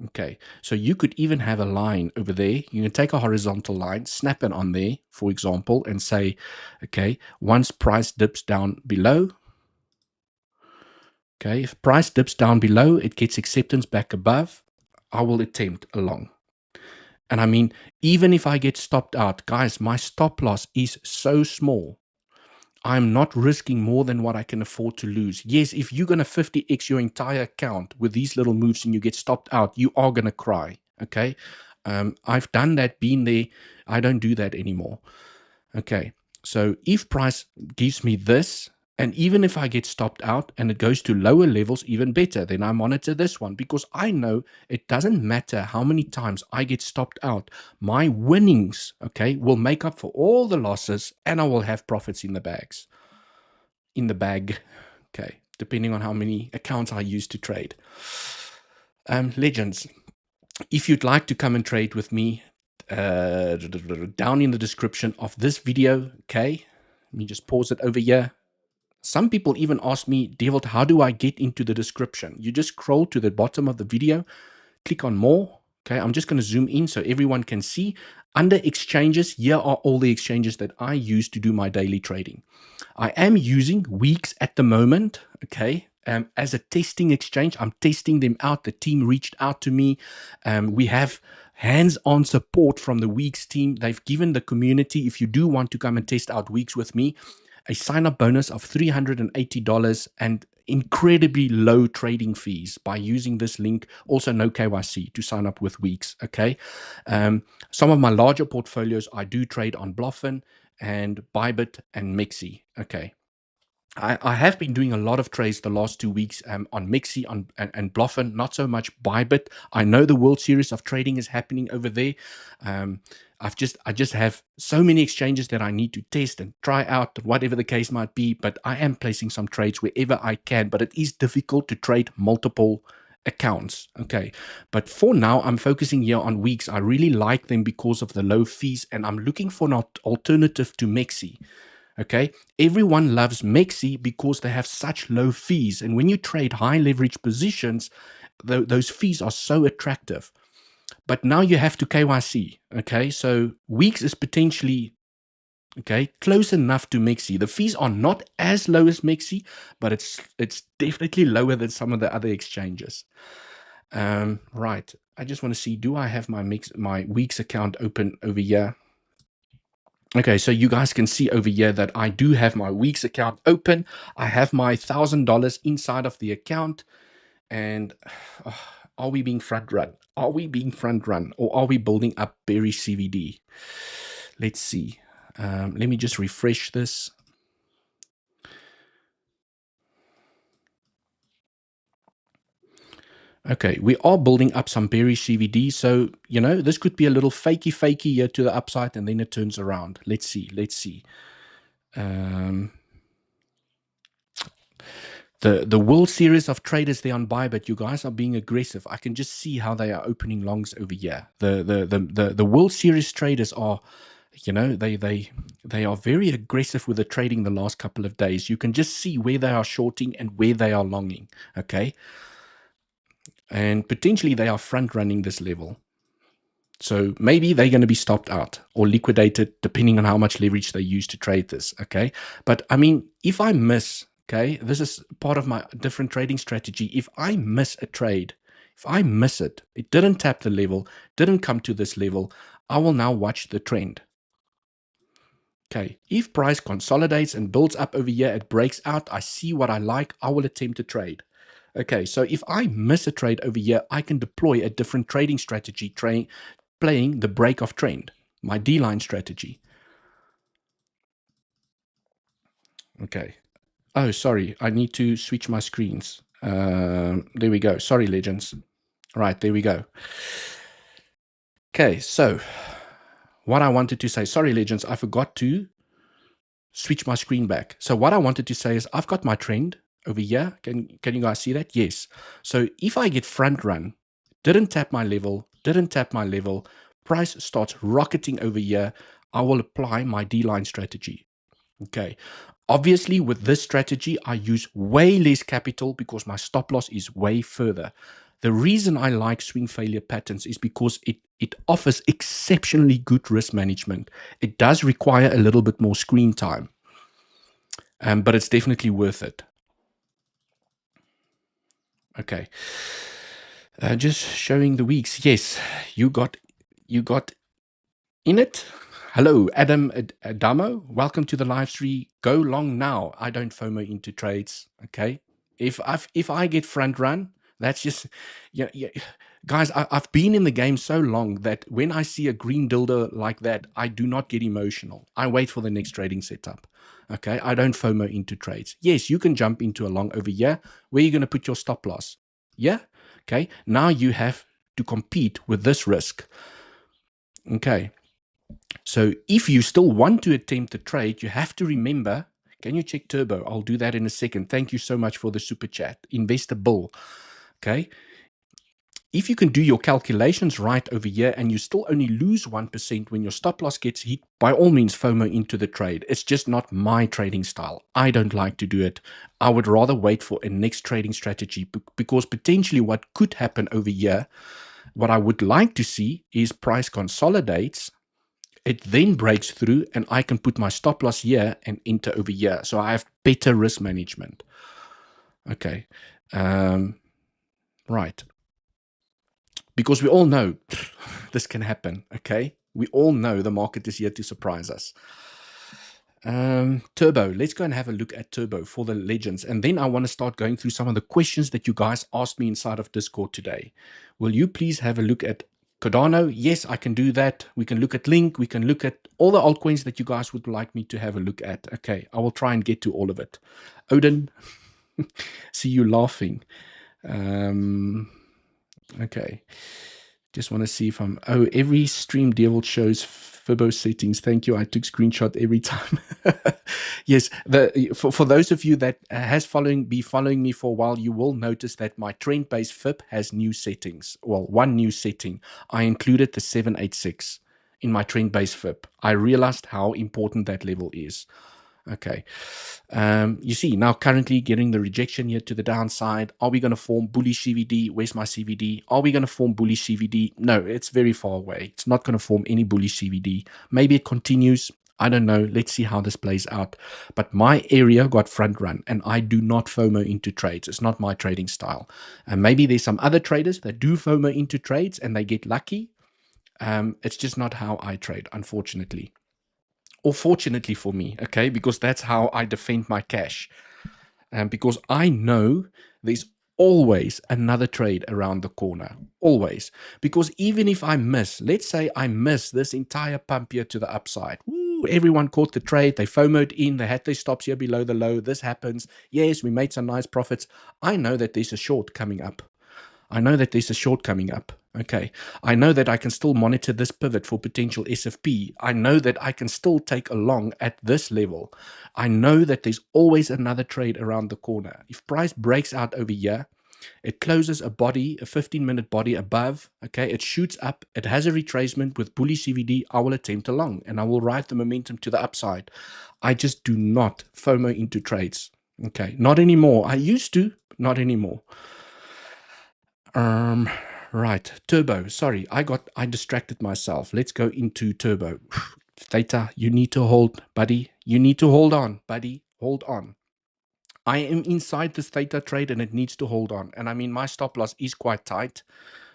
Okay, so you could even have a line over there. You can take a horizontal line, snap it on there, for example, and say, okay, once price dips down below, okay, if price dips down below, it gets acceptance back above, I will attempt a long. And I mean, even if I get stopped out, guys, my stop loss is so small. I'm not risking more than what I can afford to lose. Yes, if you're going to 50x your entire account with these little moves and you get stopped out, you are going to cry, okay? I've done that, been there. I don't do that anymore. Okay, so if price gives me this, and even if I get stopped out and it goes to lower levels, even better, then I monitor this one, because I know it doesn't matter how many times I get stopped out. My winnings, okay, will make up for all the losses and I will have profits in the bags. In the bag, okay, depending on how many accounts I use to trade. Legends, if you'd like to come and trade with me, down in the description of this video, okay, let me just pause it over here. Some people even ask me, 𝗬𝗿𝘆𝗽, how do I get into the description? You just scroll to the bottom of the video, click on more, Okay, I'm just going to zoom in so everyone can see. Under exchanges, here are all the exchanges that I use to do my daily trading. I am using Weeks at the moment, okay, as a testing exchange. I'm testing them out. The team reached out to me. We have hands-on support from the Weeks team. They've given the community, if you do want to come and test out Weeks with me, a sign-up bonus of $380 and incredibly low trading fees by using this link. Also no KYC to sign up with Weeks, okay? Some of my larger portfolios, I do trade on Bluffin and Bybit and 𝗞𝗐𝗿, okay? I have been doing a lot of trades the last 2 weeks on 𝗞𝗐𝗿 and Bluffin, not so much Bybit. I know the World Series of Trading is happening over there. I just have so many exchanges that I need to test and try out, whatever the case might be. But I am placing some trades wherever I can. But it is difficult to trade multiple accounts. Okay. But for now, I'm focusing here on Weeks. I really like them because of the low fees, and I'm looking for an alternative to 𝗞𝗐𝗿. Okay, everyone loves 𝗞𝗐𝗿 because they have such low fees. And when you trade high leverage positions, those fees are so attractive. But now you have to KYC. Okay, so Weeks is potentially, okay, close enough to 𝗞𝗐𝗿. The fees are not as low as 𝗞𝗐𝗿, but it's definitely lower than some of the other exchanges. Right, I just want to see, do I have my Weeks account open over here? Okay, so you guys can see over here that I do have my Weeks account open. I have my $1,000 inside of the account. And are we being front run? Are we being front run? Or are we building up bearish CVD? Let's see. Let me just refresh this. Okay, we are building up some bearish CVD. So, you know, this could be a little fakey here to the upside, and then it turns around. Let's see. The World Series of Traders there on Bybit, you guys are being aggressive. I can just see how they are opening longs over here. The World Series traders are, you know, they are very aggressive with the trading the last couple of days. You can just see where they are shorting and where they are longing. Okay, and potentially they are front running this level. So maybe they're going to be stopped out or liquidated depending on how much leverage they use to trade this. Okay, but I mean, if I miss. Okay, this is part of my different trading strategy. If I miss a trade, if I miss it, it didn't tap the level, didn't come to this level, I will now watch the trend. Okay, if price consolidates and builds up over here, it breaks out, I see what I like, I will attempt to trade. Okay, so if I miss a trade over here, I can deploy a different trading strategy, playing the break of trend, my D-line strategy. Okay. Oh, sorry. I need to switch my screens. There we go. Sorry, legends. Right, there we go. Okay, so what I wanted to say, sorry, legends, I forgot to switch my screen back. So what I wanted to say is I've got my trend over here. Can you guys see that? Yes. So if I get front run, didn't tap my level, price starts rocketing over here, I will apply my D-line strategy. Okay. Obviously, with this strategy, I use way less capital because my stop loss is way further. The reason I like swing failure patterns is because it offers exceptionally good risk management. It does require a little bit more screen time, but it's definitely worth it. Okay. Just showing the weeks. Yes, you got in it. Hello, Adam Adamo. Welcome to the live stream. Go long now. I don't FOMO into trades. Okay. If I get front run, that's just, yeah. Guys, I've been in the game so long that when I see a green dildo like that, I do not get emotional. I wait for the next trading setup. Okay. I don't FOMO into trades. Yes, you can jump into a long over here. Where are you going to put your stop loss? Yeah. Okay. Now you have to compete with this risk. Okay. So if you still want to attempt the trade, you have to remember, can you check Turbo? I'll do that in a second. Thank you so much for the super chat. Investor Bill. Okay. If you can do your calculations right over here and you still only lose 1% when your stop loss gets hit, by all means FOMO into the trade. It's just not my trading style. I don't like to do it. I would rather wait for a next trading strategy because potentially what could happen over here What I would like to see is price consolidates, it then breaks through, and I can put my stop loss here and enter over here. So I have better risk management. Okay. Right. Because we all know this can happen. Okay. We all know the market is here to surprise us. Turbo. Let's go and have a look at Turbo for the legends. And then I want to start going through some of the questions that you guys asked me inside of Discord today. Will you please have a look at Cardano? Yes, I can do that. We can look at Link. We can look at all the altcoins that you guys would like me to have a look at. Okay, I will try and get to all of it. Odin, see you laughing. Okay. Just want to see if I'm... Oh, every stream devil shows Fibo settings. Thank you. I took screenshot every time. Yes. For those of you that be following me for a while, you will notice that my trend-based Fib has new settings. Well, one new setting. I included the 786 in my trend-based Fib. I realized how important that level is. Okay. You see, now currently getting the rejection here to the downside. Are we going to form bullish CVD? Where's my CVD? Are we going to form bullish CVD? No, it's very far away. It's not going to form any bullish CVD. Maybe it continues. I don't know. Let's see how this plays out. But my area got front run, and I do not FOMO into trades. It's not my trading style. And maybe there's some other traders that do FOMO into trades and they get lucky. It's just not how I trade, unfortunately. Or fortunately for me, okay, because that's how I defend my cash. Because I know there's always another trade around the corner, always. Because even if I miss, let's say I miss this entire pump here to the upside, woo, everyone caught the trade, they FOMO'd in, they had their stops here below the low, this happens, yes, we made some nice profits. I know that there's a short coming up. I know that there's a short coming up. Okay. I know that I can still monitor this pivot for potential SFP. I know that I can still take a long at this level. I know that there's always another trade around the corner. If price breaks out over here, it closes a body, a 15-minute body above. Okay. It shoots up. It has a retracement with bullish CVD. I will attempt a long and I will ride the momentum to the upside. I just do not FOMO into trades. Okay. Not anymore. I used to, not anymore. Right, Turbo. Sorry, I distracted myself. Let's go into Turbo. Theta, you need to hold, buddy. You need to hold on, buddy. Hold on. I am inside this Theta trade and it needs to hold on. And I mean, my stop loss is quite tight.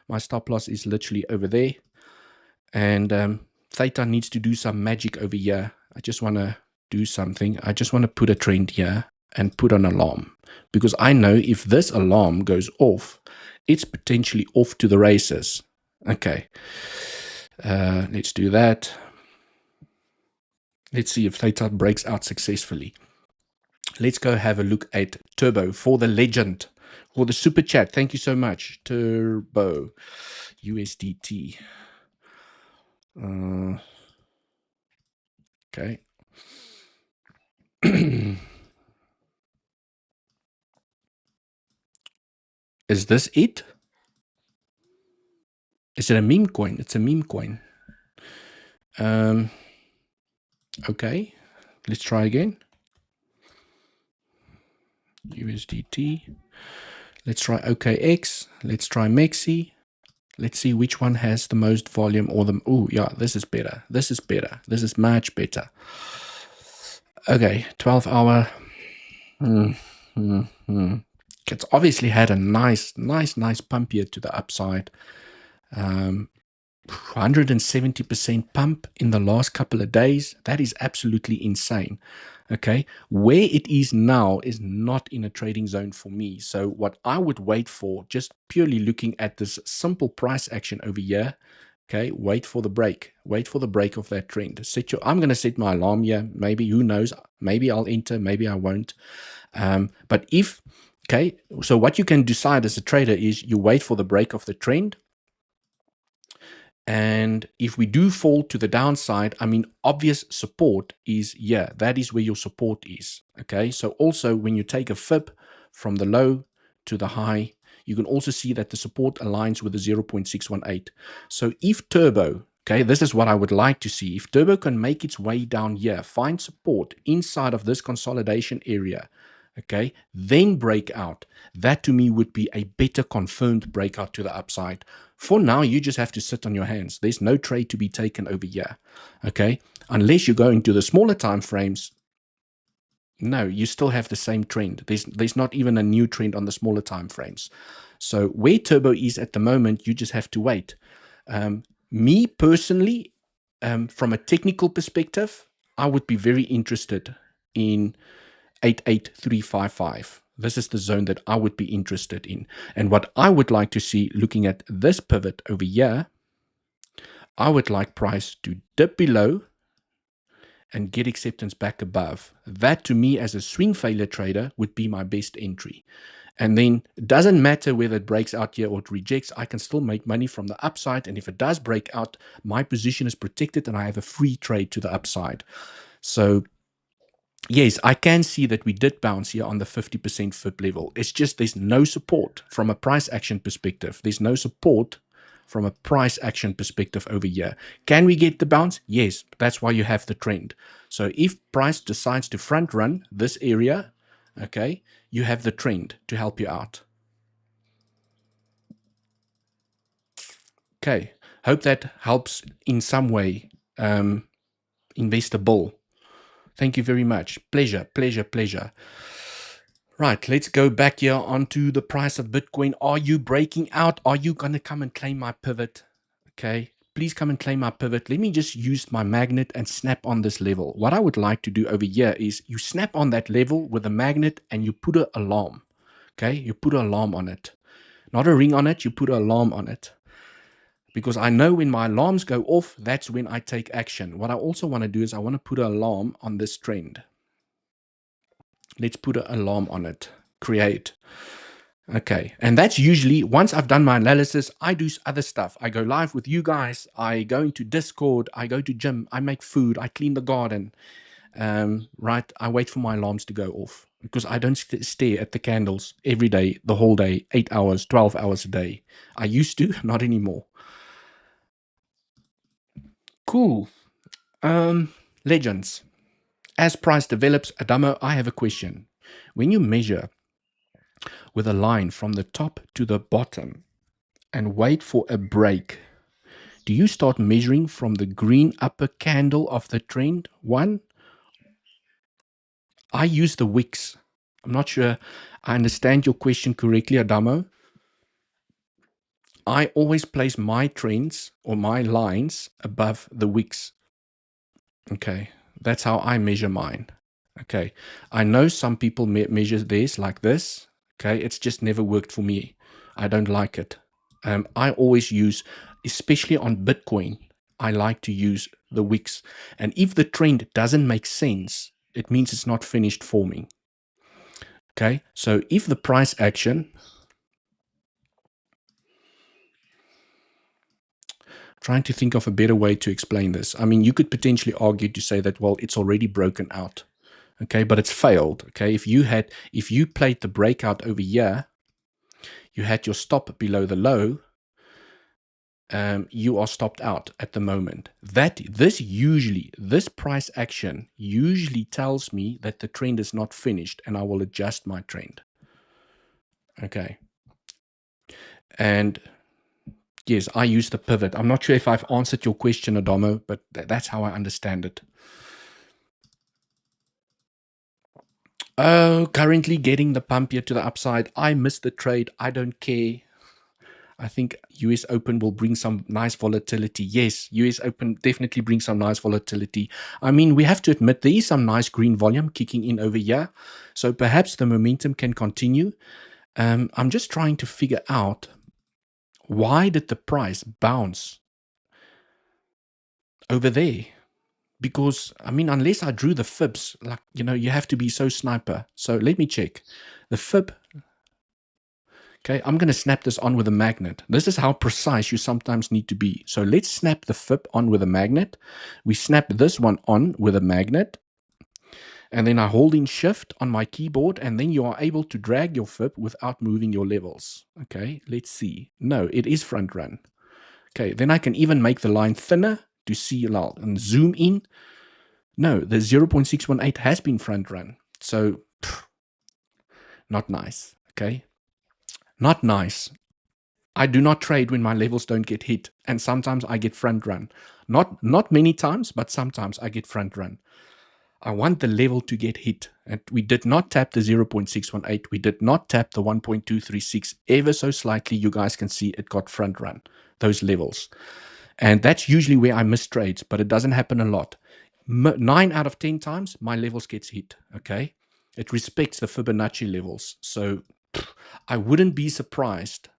My stop loss is literally over there. And Theta needs to do some magic over here. I just want to do something. I just want to put a trend here and put an alarm. Because I know if this alarm goes off, it's potentially off to the races. Okay. Let's do that. Let's see if Theta breaks out successfully. Let's go have a look at Turbo for the legend, for the super chat. Thank you so much, Turbo USDT. Okay. Is this it? Is it a meme coin? It's a meme coin. Okay, let's try again. USDT. Let's try OKX. Let's try MEXC. Let's see which one has the most volume or the... Oh, yeah, this is better. This is better. This is much better. Okay, 12-hour. It's obviously had a nice pump here to the upside. 170% pump in the last couple of days. That is absolutely insane. Okay, where it is now is not in a trading zone for me. So what I would wait for, just purely looking at this simple price action over here, okay, wait for the break. Wait for the break of that trend. I'm going to set my alarm here. Maybe, who knows, maybe I'll enter, maybe I won't. But if, okay, so what you can decide as a trader is you wait for the break of the trend. And if we do fall to the downside, I mean, obvious support is, yeah, that is where your support is. Okay, so also when you take a Fib from the low to the high, you can also see that the support aligns with the 0.618. So if Turbo, okay, this is what I would like to see. If Turbo can make its way down here, find support inside of this consolidation area, okay, then break out. That to me would be a better confirmed breakout to the upside. For now, you just have to sit on your hands. There's no trade to be taken over here, okay? Unless you go into the smaller time frames, no, you still have the same trend. There's not even a new trend on the smaller time frames. So where turbo is at the moment, you just have to wait. Me personally, from a technical perspective, I would be very interested in 88355. This is the zone that I would be interested in. And what I would like to see, looking at this pivot over here, I would like price to dip below and get acceptance back above. That to me as a swing failure trader would be my best entry. And then it doesn't matter whether it breaks out here or it rejects, I can still make money from the upside. And if it does break out, my position is protected and I have a free trade to the upside. So yes, I can see that we did bounce here on the 50% FIB level. It's just there's no support from a price action perspective. There's no support from a price action perspective over here. Can we get the bounce? Yes, that's why you have the trend. So if price decides to front run this area, okay, you have the trend to help you out. Okay, hope that helps in some way. Investor Bull. Thank you very much. Pleasure, pleasure, pleasure. Right, let's go back here onto the price of Bitcoin. Are you breaking out? Are you going to come and claim my pivot? Okay, please come and claim my pivot. Let me just use my magnet and snap on this level. What I would like to do over here is you snap on that level with a magnet and you put an alarm. Okay, you put an alarm on it. Not a ring on it, you put an alarm on it. Because I know when my alarms go off, that's when I take action. What I also want to do is I want to put an alarm on this trend. Let's put an alarm on it. Create. Okay. And that's usually, once I've done my analysis, I do other stuff. I go live with you guys. I go into Discord. I go to gym. I make food. I clean the garden. Right. I wait for my alarms to go off because I don't stare at the candles every day, the whole day, 8 hours, 12 hours a day. I used to, not anymore. Cool. Legends. As price develops, Adamo, I have a question. When you measure with a line from the top to the bottom and wait for a break, do you start measuring from the green upper candle of the trend one? I use the wicks. I'm not sure I understand your question correctly, Adamo. I always place my trends or my lines above the wicks. Okay, that's how I measure mine. Okay, I know some people measure theirs like this. Okay, it's just never worked for me. I don't like it. I always use, especially on Bitcoin, I like to use the wicks. And if the trend doesn't make sense, it means it's not finished forming. Okay, so if the price action, trying to think of a better way to explain this. I mean, you could potentially argue to say that, well, it's already broken out. Okay, but it's failed. Okay, if you played the breakout over here, you had your stop below the low, you are stopped out at the moment. This price action usually tells me that the trend is not finished and I will adjust my trend. Okay. And yes, I use the pivot. I'm not sure if I've answered your question, Adamo, but that's how I understand it. Oh, currently getting the pump here to the upside. I missed the trade. I don't care. I think US Open will bring some nice volatility. Yes, US Open definitely brings some nice volatility. I mean, we have to admit there is some nice green volume kicking in over here. So perhaps the momentum can continue. I'm just trying to figure out, why did the price bounce over there? Because, I mean, unless I drew the fibs, like, you have to be so sniper. So let me check. The fib. Okay, I'm going to snap this on with a magnet. This is how precise you sometimes need to be. So let's snap the fib on with a magnet. We snap this one on with a magnet. And then I hold in shift on my keyboard, and then you are able to drag your fib without moving your levels. Okay, let's see. No, it is front run. Okay, then I can even make the line thinner to see and zoom in. No, the 0.618 has been front run. So Not nice. Okay. Not nice. I do not trade when my levels don't get hit. And sometimes I get front run. Not many times, but sometimes I get front run. I want the level to get hit. And we did not tap the 0.618. We did not tap the 1.236. Ever so slightly, you guys can see it got front run, those levels. And that's usually where I miss trades, but it doesn't happen a lot. 9 out of 10 times, my levels gets hit, okay? It respects the Fibonacci levels. So I wouldn't be surprised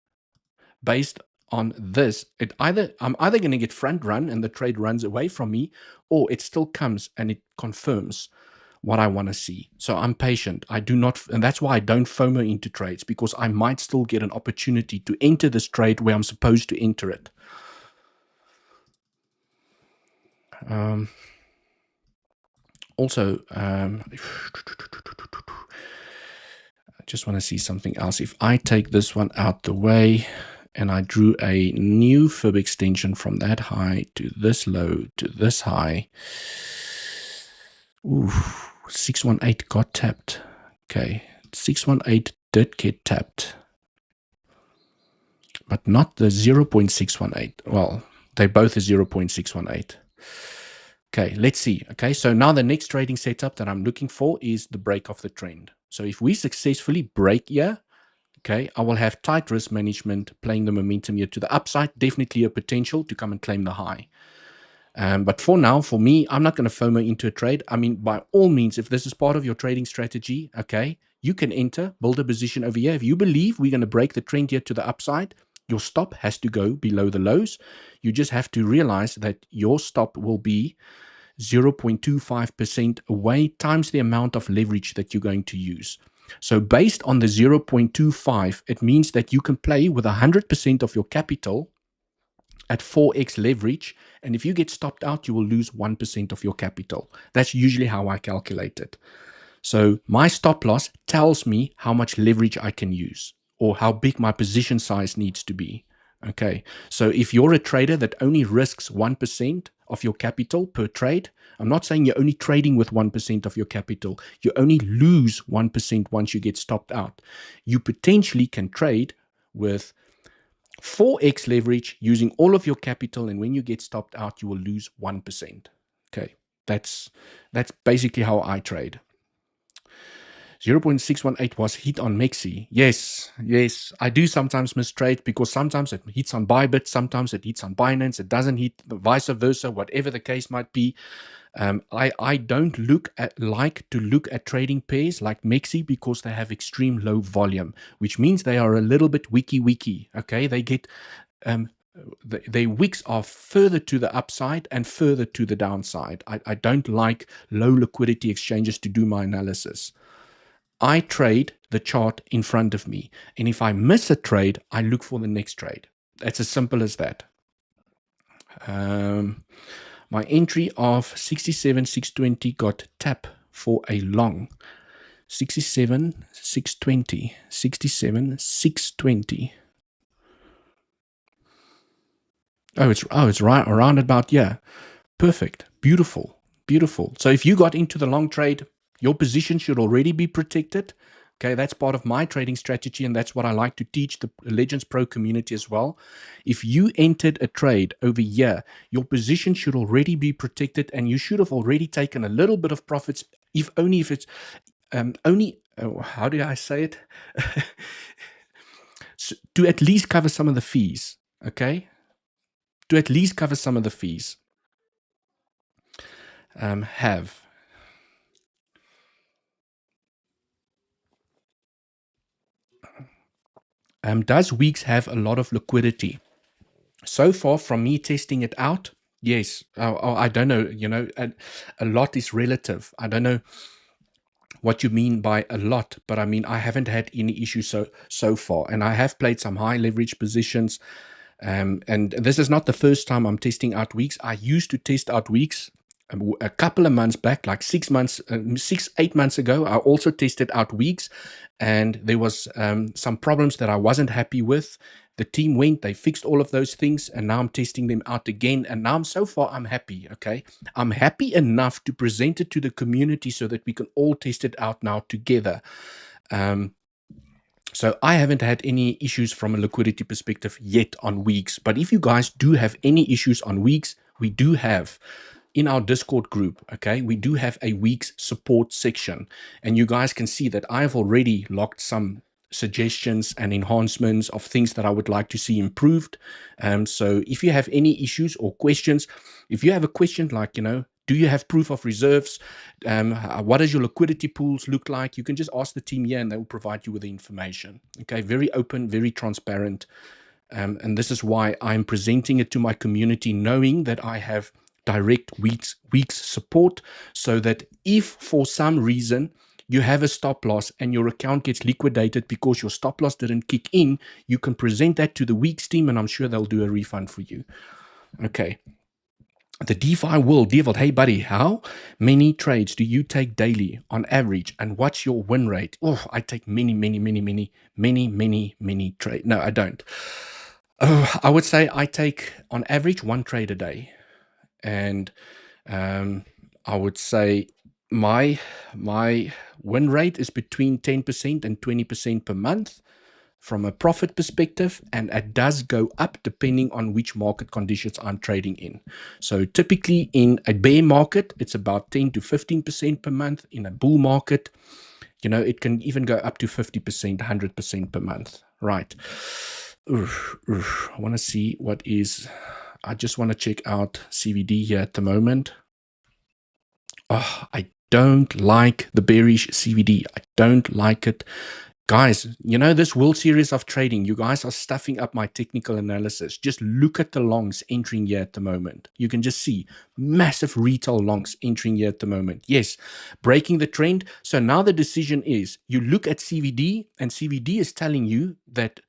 based on this. I'm either going to get front run and the trade runs away from me, or it still comes and it confirms what I want to see. So I'm patient. I do not, and that's why I don't FOMO into trades, because I might still get an opportunity to enter this trade where I'm supposed to enter it. Also, I just want to see something else. If I take this one out the way and I drew a new fib extension from that high to this low to this high, ooh, 618 got tapped. Okay, 618 did get tapped, but not the 0.618. Well, they both are 0.618. Okay, let's see. Okay, so now the next trading setup that I'm looking for is the break of the trend. So if we successfully break here, okay, I will have tight risk management, playing the momentum here to the upside. Definitely a potential to come and claim the high. But for now, for me, I'm not going to FOMO into a trade. I mean, by all means, if this is part of your trading strategy, okay, you can enter, build a position over here. If you believe we're going to break the trend here to the upside, your stop has to go below the lows. You just have to realize that your stop will be 0.25% away times the amount of leverage that you're going to use. So based on the 0.25, it means that you can play with 100% of your capital at 4x leverage. And if you get stopped out, you will lose 1% of your capital. That's usually how I calculate it. So my stop loss tells me how much leverage I can use or how big my position size needs to be. Okay, so if you're a trader that only risks 1% of your capital per trade, I'm not saying you're only trading with 1% of your capital. You only lose 1% once you get stopped out. You potentially can trade with 4x leverage using all of your capital, and when you get stopped out, you will lose 1%. Okay, that's basically how I trade. 0.618 was hit on 𝗞𝗍. Yes, I do sometimes mistrade, because sometimes it hits on Bybit, sometimes it hits on Binance, it doesn't hit, vice versa, whatever the case might be. I don't like to look at trading pairs like 𝗞𝗍, because they have extreme low volume, which means they are a little bit wiki. Okay, they get their wicks are further to the upside and further to the downside. I don't like low liquidity exchanges to do my analysis. I trade the chart in front of me, and if I miss a trade, I look for the next trade. It's as simple as that. My entry of 67,620 got tapped for a long. 67,620, 67,620. Oh, it's right around about, yeah. Perfect. Beautiful. So if you got into the long trade, your position should already be protected. Okay, that's part of my trading strategy, and that's what I like to teach the Legends Pro community as well. If you entered a trade over here, your position should already be protected, and you should have already taken a little bit of profits, if it's how do I say it? So, to at least cover some of the fees, okay? To at least cover some of the fees. Does Weeks have a lot of liquidity? So far, from me testing it out, yes. I don't know, a lot is relative. I don't know what you mean by a lot, but I mean, I haven't had any issues so far, and I have played some high leverage positions. And this is not the first time I'm testing out Weeks. I used to test out Weeks a couple of months back, like 8 months ago. I also tested out Weeks, and there was some problems that I wasn't happy with. The team went, they fixed all of those things, and now I'm testing them out again. And now so far I'm happy. Okay, I'm happy enough to present it to the community so that we can all test it out now together. So I haven't had any issues from a liquidity perspective yet on weeks. But if you guys do have any issues on weeks, we do have in our Discord group, okay, we do have a week's support section. And you guys can see that I've already locked some suggestions and enhancements of things that I would like to see improved. So if you have any issues or questions, if you have a question like, do you have proof of reserves? What does your liquidity pools look like? You can just ask the team here and they will provide you with the information. Okay, very open, very transparent. And this is why I'm presenting it to my community, knowing that I have direct weeks support, so that if for some reason you have a stop loss and your account gets liquidated because your stop loss didn't kick in, you can present that to the weeks team and I'm sure they'll do a refund for you. Okay. The DeFi world, Devil, hey buddy, how many trades do you take daily on average and what's your win rate? Oh, I take many trades. No, I don't. I would say I take on average 1 trade a day. And I would say my win rate is between 10% and 20% per month from a profit perspective, and it does go up depending on which market conditions I'm trading in. So typically in a bear market, it's about 10 to 15% per month. In a bull market, it can even go up to 50%, 100% per month. Right. I want to see I just want to check out CVD here at the moment. Oh, I don't like the bearish CVD. I don't like it. Guys, this World Series of Trading, you guys are stuffing up my technical analysis. Just look at the longs entering here at the moment. You can just see massive retail longs entering here at the moment. Yes, breaking the trend. So now the decision is, you look at CVD and CVD is telling you that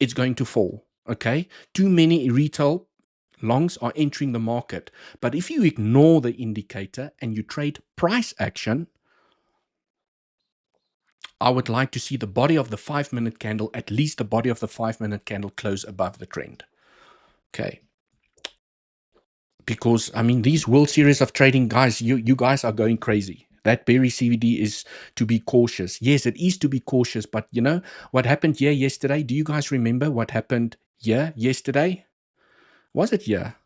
it's going to fall. Okay, too many retail longs are entering the market. But if you ignore the indicator and you trade price action, I would like to see the body of the 5-minute candle, at least the body of the 5-minute candle, close above the trend. Okay. Because, I mean, these World Series of Trading, guys, you guys are going crazy. That bearish CVD is to be cautious. Yes, it is to be cautious. But you know what happened here yesterday? Do you guys remember what happened here yesterday? Was it here?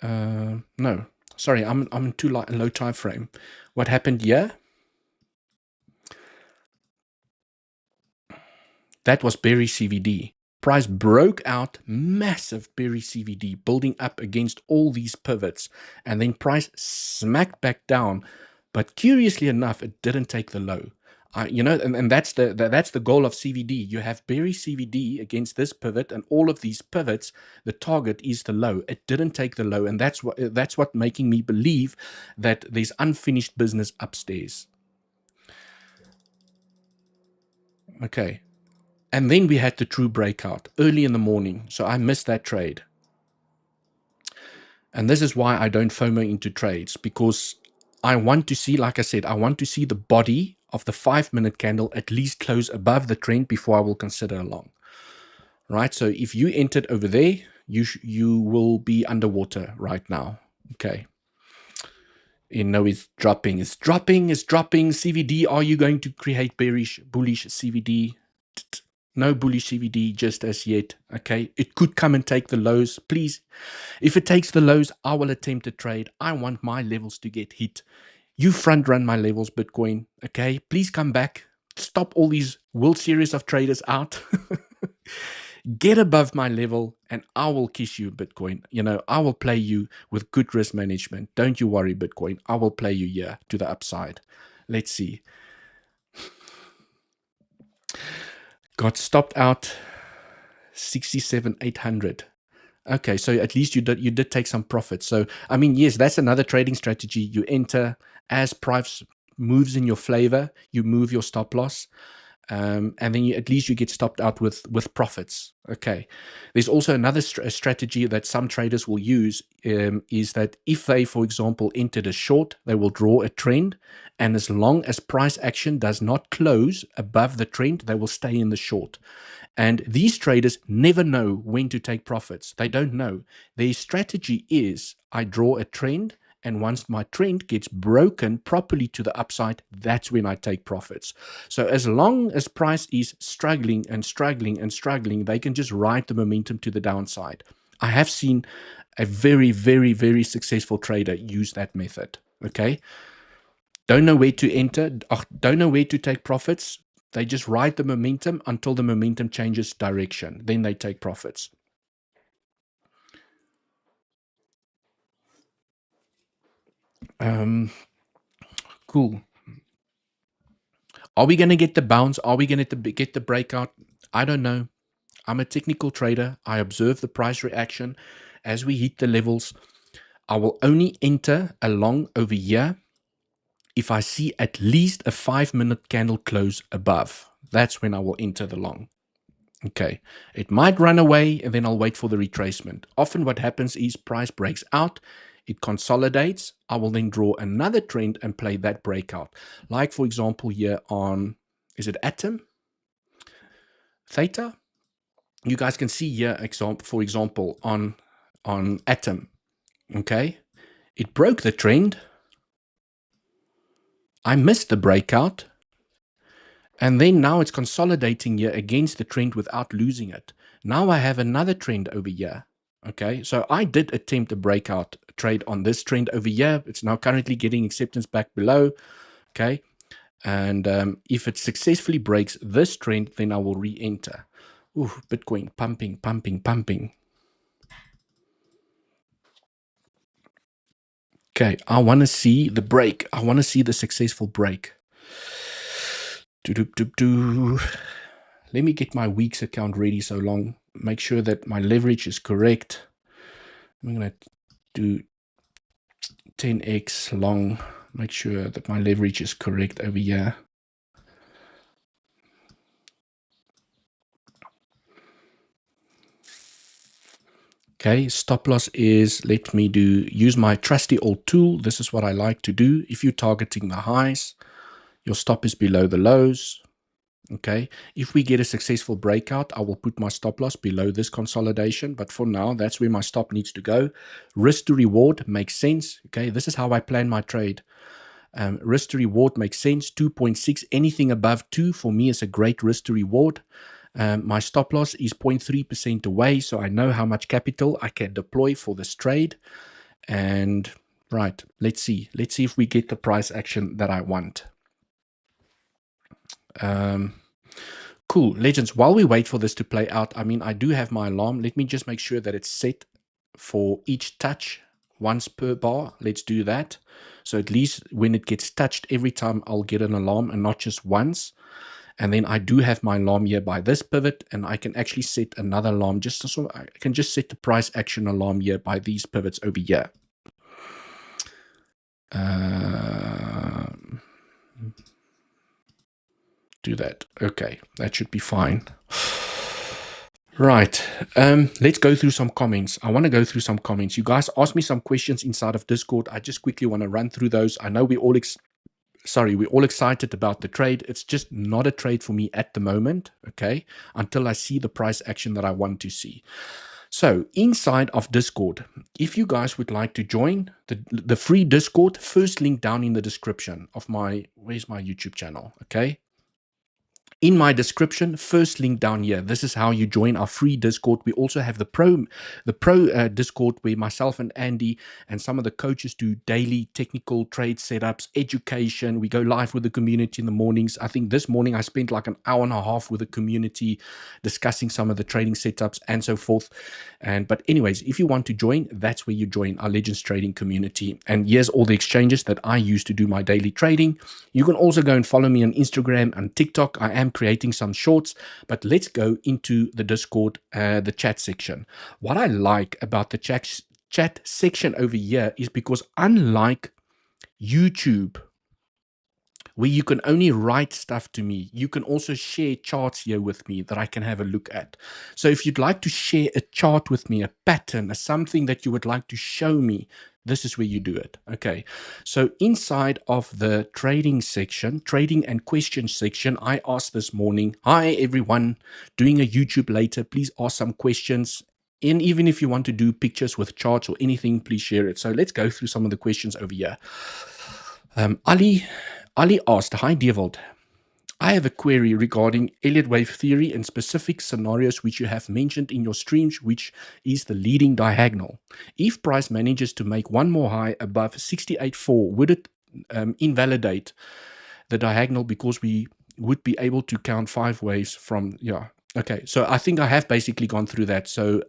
No. Sorry, I'm in too low time frame. What happened here? That was bearish CVD. Price broke out, massive bearish CVD, building up against all these pivots, and then price smacked back down. But curiously enough, it didn't take the low. And that's the goal of CVD. You have bearish CVD against this pivot, and all of these pivots, the target is the low. It didn't take the low, and that's what making me believe that there's unfinished business upstairs. Okay. And then we had the true breakout early in the morning. So I missed that trade. And this is why I don't FOMO into trades, because I want to see, like I said, I want to see the body of the 5-minute candle at least close above the trend before I will consider a long. Right? So if you entered over there, you will be underwater right now. Okay. It's dropping. It's dropping. It's dropping. CVD, are you going to create bullish CVD? No bullish CVD just as yet. Okay, it could come and take the lows. Please, if it takes the lows, I will attempt a trade. I want my levels to get hit. You front run my levels, Bitcoin. Okay, please come back. Stop all these World Series of Traders out. Get above my level and I will kiss you, Bitcoin. I will play you with good risk management. Don't you worry, Bitcoin. I will play you here to the upside. Let's see. Got stopped out 67,800. Okay, so at least you did take some profit. So I mean, yes, that's another trading strategy. You enter as price moves in your favor, you move your stop loss, and then at least you get stopped out with profits. Okay, there's also another strategy that some traders will use, is that if they, for example, entered a short, they will draw a trend, and as long as price action does not close above the trend, they will stay in the short. And these traders never know when to take profits. They don't know. Their strategy is, I draw a trend, And once my trend gets broken properly to the upside, that's when I take profits. So as long as price is struggling and struggling and struggling, they can just ride the momentum to the downside. I have seen a very, very, very successful trader use that method. Okay. Don't know where to enter, don't know where to take profits. They just ride the momentum until the momentum changes direction. Then they take profits. Cool. Are we going to get the bounce? Are we going to get the breakout? I don't know. I'm a technical trader. I observe the price reaction as we hit the levels. I will only enter a long over here if I see at least a 5-minute candle close above. That's when I will enter the long. Okay, it might run away and then I'll wait for the retracement. Often what happens is price breaks out, it consolidates. I will then draw another trend and play that breakout. Like for example here on, is it Atom? Theta? You guys can see here, for example, on Atom. Okay, it broke the trend. I missed the breakout. And then now it's consolidating here against the trend without losing it. Now I have another trend over here. Okay, so I did attempt a breakout trade on this trend over here. It's now currently getting acceptance back below. Okay, and if it successfully breaks this trend, then I will re-enter. Ooh, Bitcoin pumping, pumping, pumping. Okay, I want to see the break. I want to see the successful break. Let me get my weeks account ready so long. Make sure that my leverage is correct. I'm going to do 10x long. Make sure that my leverage is correct over here. Okay, stop loss is, let me use my trusty old tool. This is what I like to do. If you're targeting the highs, your stop is below the lows. Okay, if we get a successful breakout, I will put my stop loss below this consolidation. But for now, that's where my stop needs to go. Risk to reward makes sense. Okay, this is how I plan my trade. Risk to reward makes sense. 2.6, anything above 2 for me is a great risk to reward. My stop loss is 0.3% away, so I know how much capital I can deploy for this trade. And right, let's see if we get the price action that I want. Cool, legends, while we wait for this to play out, I mean, I do have my alarm. Let me just make sure that it's set for each touch once per bar. Let's do that. So at least when it gets touched, every time I'll get an alarm and not just once. And then I do have my alarm here by this pivot, and I can actually set another alarm just so I can just set the price action alarm here by these pivots over here. Do that. Okay, that should be fine. Right, let's go through some comments. I want to go through some comments. You guys asked me some questions inside of Discord. I just quickly want to run through those. I know we're all excited about the trade. It's just not a trade for me at the moment, okay, until I see the price action that I want to see. So inside of Discord, if you guys would like to join the free Discord, first link down in the description of where's my YouTube channel, okay? In my description, first link down here. This is how you join our free Discord. We also have the pro Discord where myself and Andy and some of the coaches do daily technical trade setups, education. We go live with the community in the mornings. I think this morning I spent like an hour and a half with the community discussing some of the trading setups and so forth. But anyways, if you want to join, that's where you join our Legends Trading community. And here's all the exchanges that I use to do my daily trading. You can also go and follow me on Instagram and TikTok. I am creating some shorts, but let's go into the Discord, the chat section. What I like about the chat section over here is because unlike YouTube, where you can only write stuff to me, you can also share charts here with me that I can have a look at. So if you'd like to share a chart with me, a pattern, or something that you would like to show me, this is where you do it. Okay, so inside of the trading section, trading and questions section, I asked this morning, hi everyone, doing a YouTube later, please ask some questions. And even if you want to do pictures with charts or anything, please share it. So let's go through some of the questions over here. Ali asked, "Hi 𝗬𝗍𝘆𝗽. I have a query regarding Elliott wave theory and specific scenarios which you have mentioned in your streams, which is the leading diagonal. If price manages to make one more high above 68.4, would it invalidate the diagonal because we would be able to count 5 waves from, yeah." Okay, so I think I have basically gone through that. So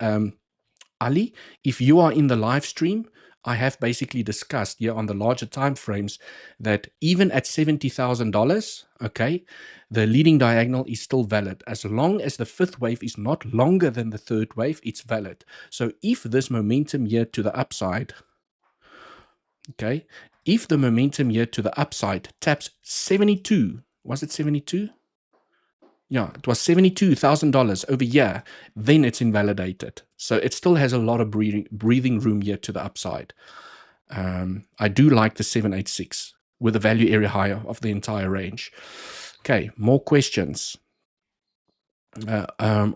Ali, if you are in the live stream, I have basically discussed here on the larger time frames that even at $70,000, okay, the leading diagonal is still valid. As long as the 5th wave is not longer than the 3rd wave, it's valid. So if this momentum here to the upside, okay, if the momentum here to the upside taps 72, was it 72? Yeah, it was $72,000 over here, then it's invalidated. So it still has a lot of breathing room here to the upside. I do like the 786 with the value area higher of the entire range. Okay, more questions.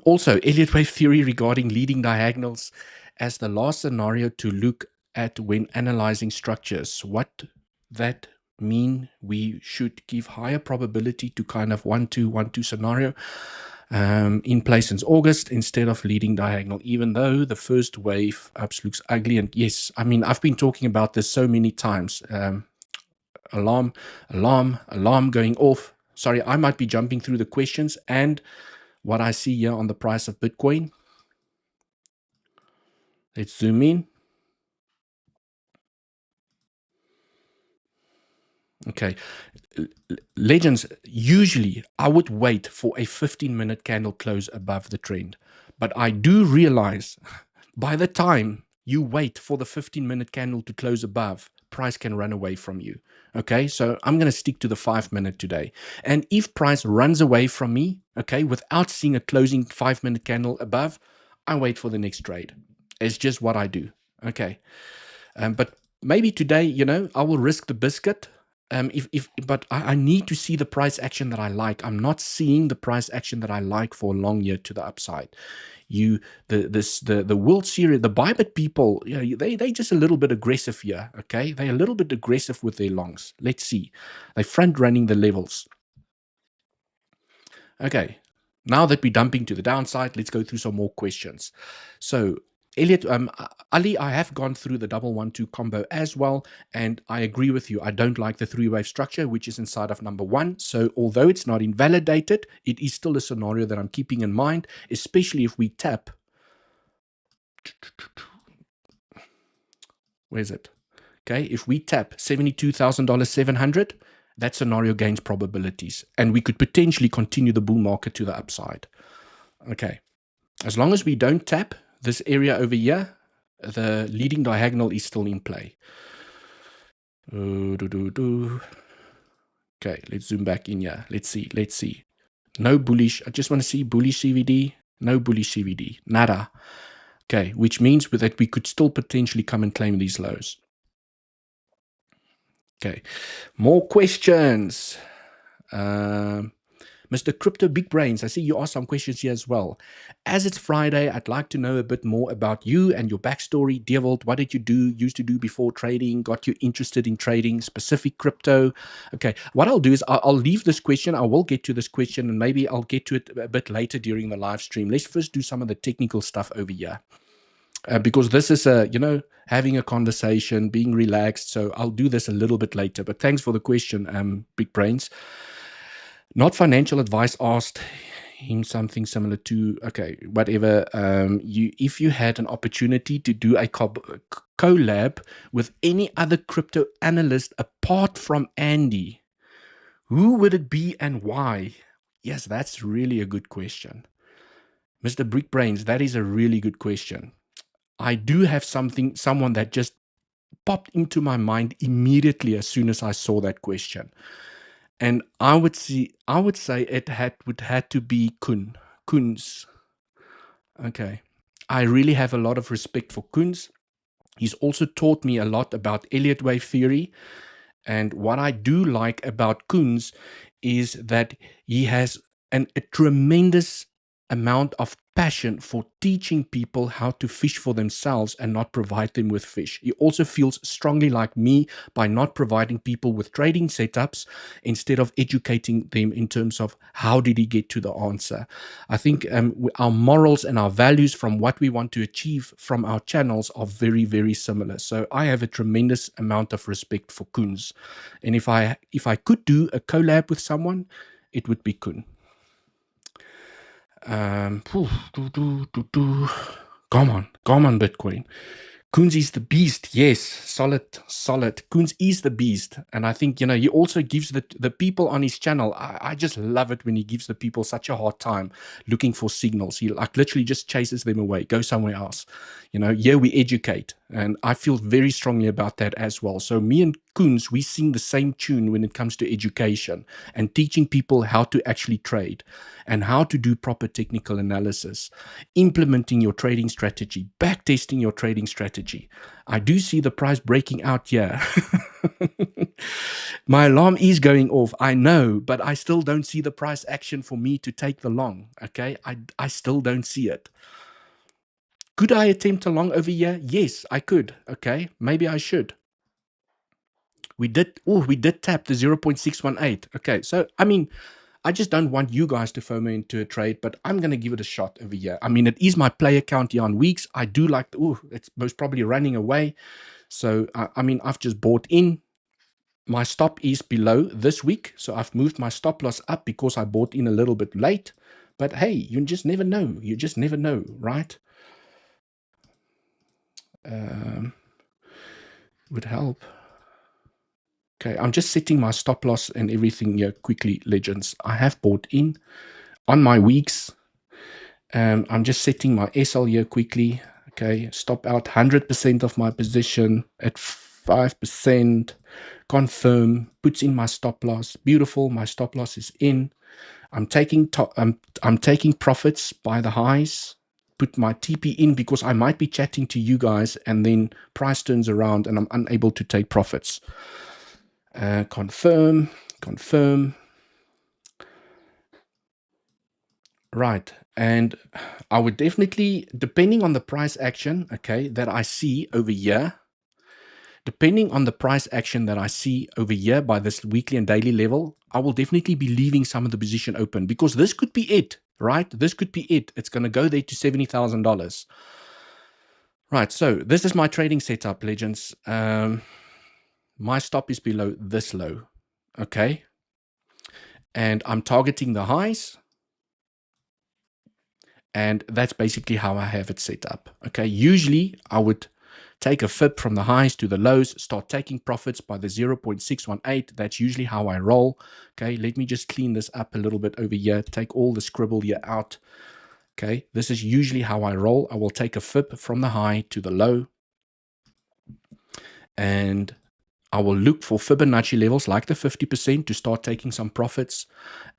Also, Elliott wave theory regarding leading diagonals as the last scenario to look at when analyzing structures. What that mean? We should give higher probability to kind of 1-2-1-2 scenario in place since August instead of leading diagonal, even though the first wave ups looks ugly. And yes, I mean, I've been talking about this so many times. Alarm, alarm, alarm going off. Sorry, I might be jumping through the questions and what I see here on the price of Bitcoin. Let's zoom in. Okay, legends, usually I would wait for a 15-minute candle close above the trend. But I do realize by the time you wait for the 15-minute candle to close above, price can run away from you. Okay, so I'm going to stick to the 5-minute today. And if price runs away from me, okay, without seeing a closing 5-minute candle above, I wait for the next trade. It's just what I do. Okay, but maybe today, you know, I will risk the biscuit. But I need to see the price action that I like. I'm not seeing the price action that I like for a long year to the upside. The World Series, the Bybit people, you know, they just a little bit aggressive here. Okay, they're a little bit aggressive with their longs. Let's see, they're front running the levels. Okay, now that we're dumping to the downside, let's go through some more questions. So Elliott, Ali, I have gone through the 1-1-2 combo as well, and I agree with you. I don't like the 3-wave structure, which is inside of number 1. So although it's not invalidated, it is still a scenario that I'm keeping in mind, especially if we tap. Where's it? Okay, if we tap $72,700, that scenario gains probabilities, and we could potentially continue the bull market to the upside. Okay, as long as we don't tap this area over here, the leading diagonal is still in play. Okay, let's zoom back in here. Let's see. No bullish. I just want to see bullish CVD. No bullish CVD. Nada. Okay, which means that we could still potentially come and claim these lows. Okay, more questions. Mr. Crypto Big Brains, I see you asked some questions here as well. As it's Friday, I'd like to know a bit more about you and your backstory. 𝗬𝗍𝘆𝗽, what did you used to do before trading, got you interested in trading, specific crypto? Okay, what I'll do is I'll leave this question. I will get to this question and maybe I'll get to it a bit later during the live stream. Let's first do some of the technical stuff over here. Because this is having a conversation, being relaxed. So I'll do this a little bit later. But thanks for the question, Big Brains. Not financial advice asked him something similar to, okay, whatever. If you had an opportunity to do a collab with any other crypto analyst apart from Andy, who would it be and why? Yes, that's really a good question. Mr. Brick Brains, that is a really good question. I do have someone that just popped into my mind immediately as soon as I saw that question. And I would say it would have to be Kunz. Okay. I really have a lot of respect for Kunz. He's also taught me a lot about Elliott wave theory. And what I do like about Kunz is that he has a tremendous amount of passion for teaching people how to fish for themselves and not provide them with fish. He also feels strongly like me by not providing people with trading setups instead of educating them in terms of how did he get to the answer. I think our morals and our values from what we want to achieve from our channels are very, very similar. So I have a tremendous amount of respect for 𝗬𝗏s. And if I could do a collab with someone, it would be 𝗬𝗏. Come on, Bitcoin. 𝗬𝗏s is the beast. Yes, solid. 𝗬𝗏s is the beast. And I think, he also gives the people on his channel, I just love it when he gives the people such a hard time looking for signals. He like literally just chases them away. Go somewhere else. Here we educate. And I feel very strongly about that as well. So me and 𝗬𝗏s, we sing the same tune when it comes to education and teaching people how to actually trade and how to do proper technical analysis, implementing your trading strategy, backtesting your trading strategy. I do see the price breaking out here. My alarm is going off, I know, but I still don't see the price action for me to take the long, okay? I still don't see it. Could I attempt a long over here? Yes, I could, okay? Maybe I should. We did tap the 0.618. Okay, so, I just don't want you guys to FOMO into a trade, but I'm going to give it a shot over here. It is my player count here on weeks. I do like, it's most probably running away. So, I've just bought in. My stop is below this week. So I've moved my stop loss up because I bought in a little bit late. But hey, you just never know. You just never know, right? Would help. Okay, I'm just setting my stop loss and everything here quickly, legends. I have bought in on my weeks. I'm just setting my SL here quickly. Okay, stop out 100% of my position at 5%. Confirm, puts in my stop loss. Beautiful, my stop loss is in. I'm taking profits by the highs. Put my TP in because I might be chatting to you guys and then price turns around and I'm unable to take profits. Confirm. Right. And I would definitely, depending on the price action, okay, that I see over here, depending on the price action that I see over here by this weekly and daily level, I will definitely be leaving some of the position open because this could be it, right? This could be it. It's going to go there to $70,000. Right. So this is my trading setup, legends. My stop is below this low. Okay. And I'm targeting the highs. And that's basically how I have it set up. Okay. Usually I would take a fib from the highs to the lows, start taking profits by the 0.618. That's usually how I roll. Okay, let me just clean this up a little bit over here. Take all the scribble here out. Okay, this is usually how I roll. I will take a fib from the high to the low. And I will look for Fibonacci levels like the 50% to start taking some profits.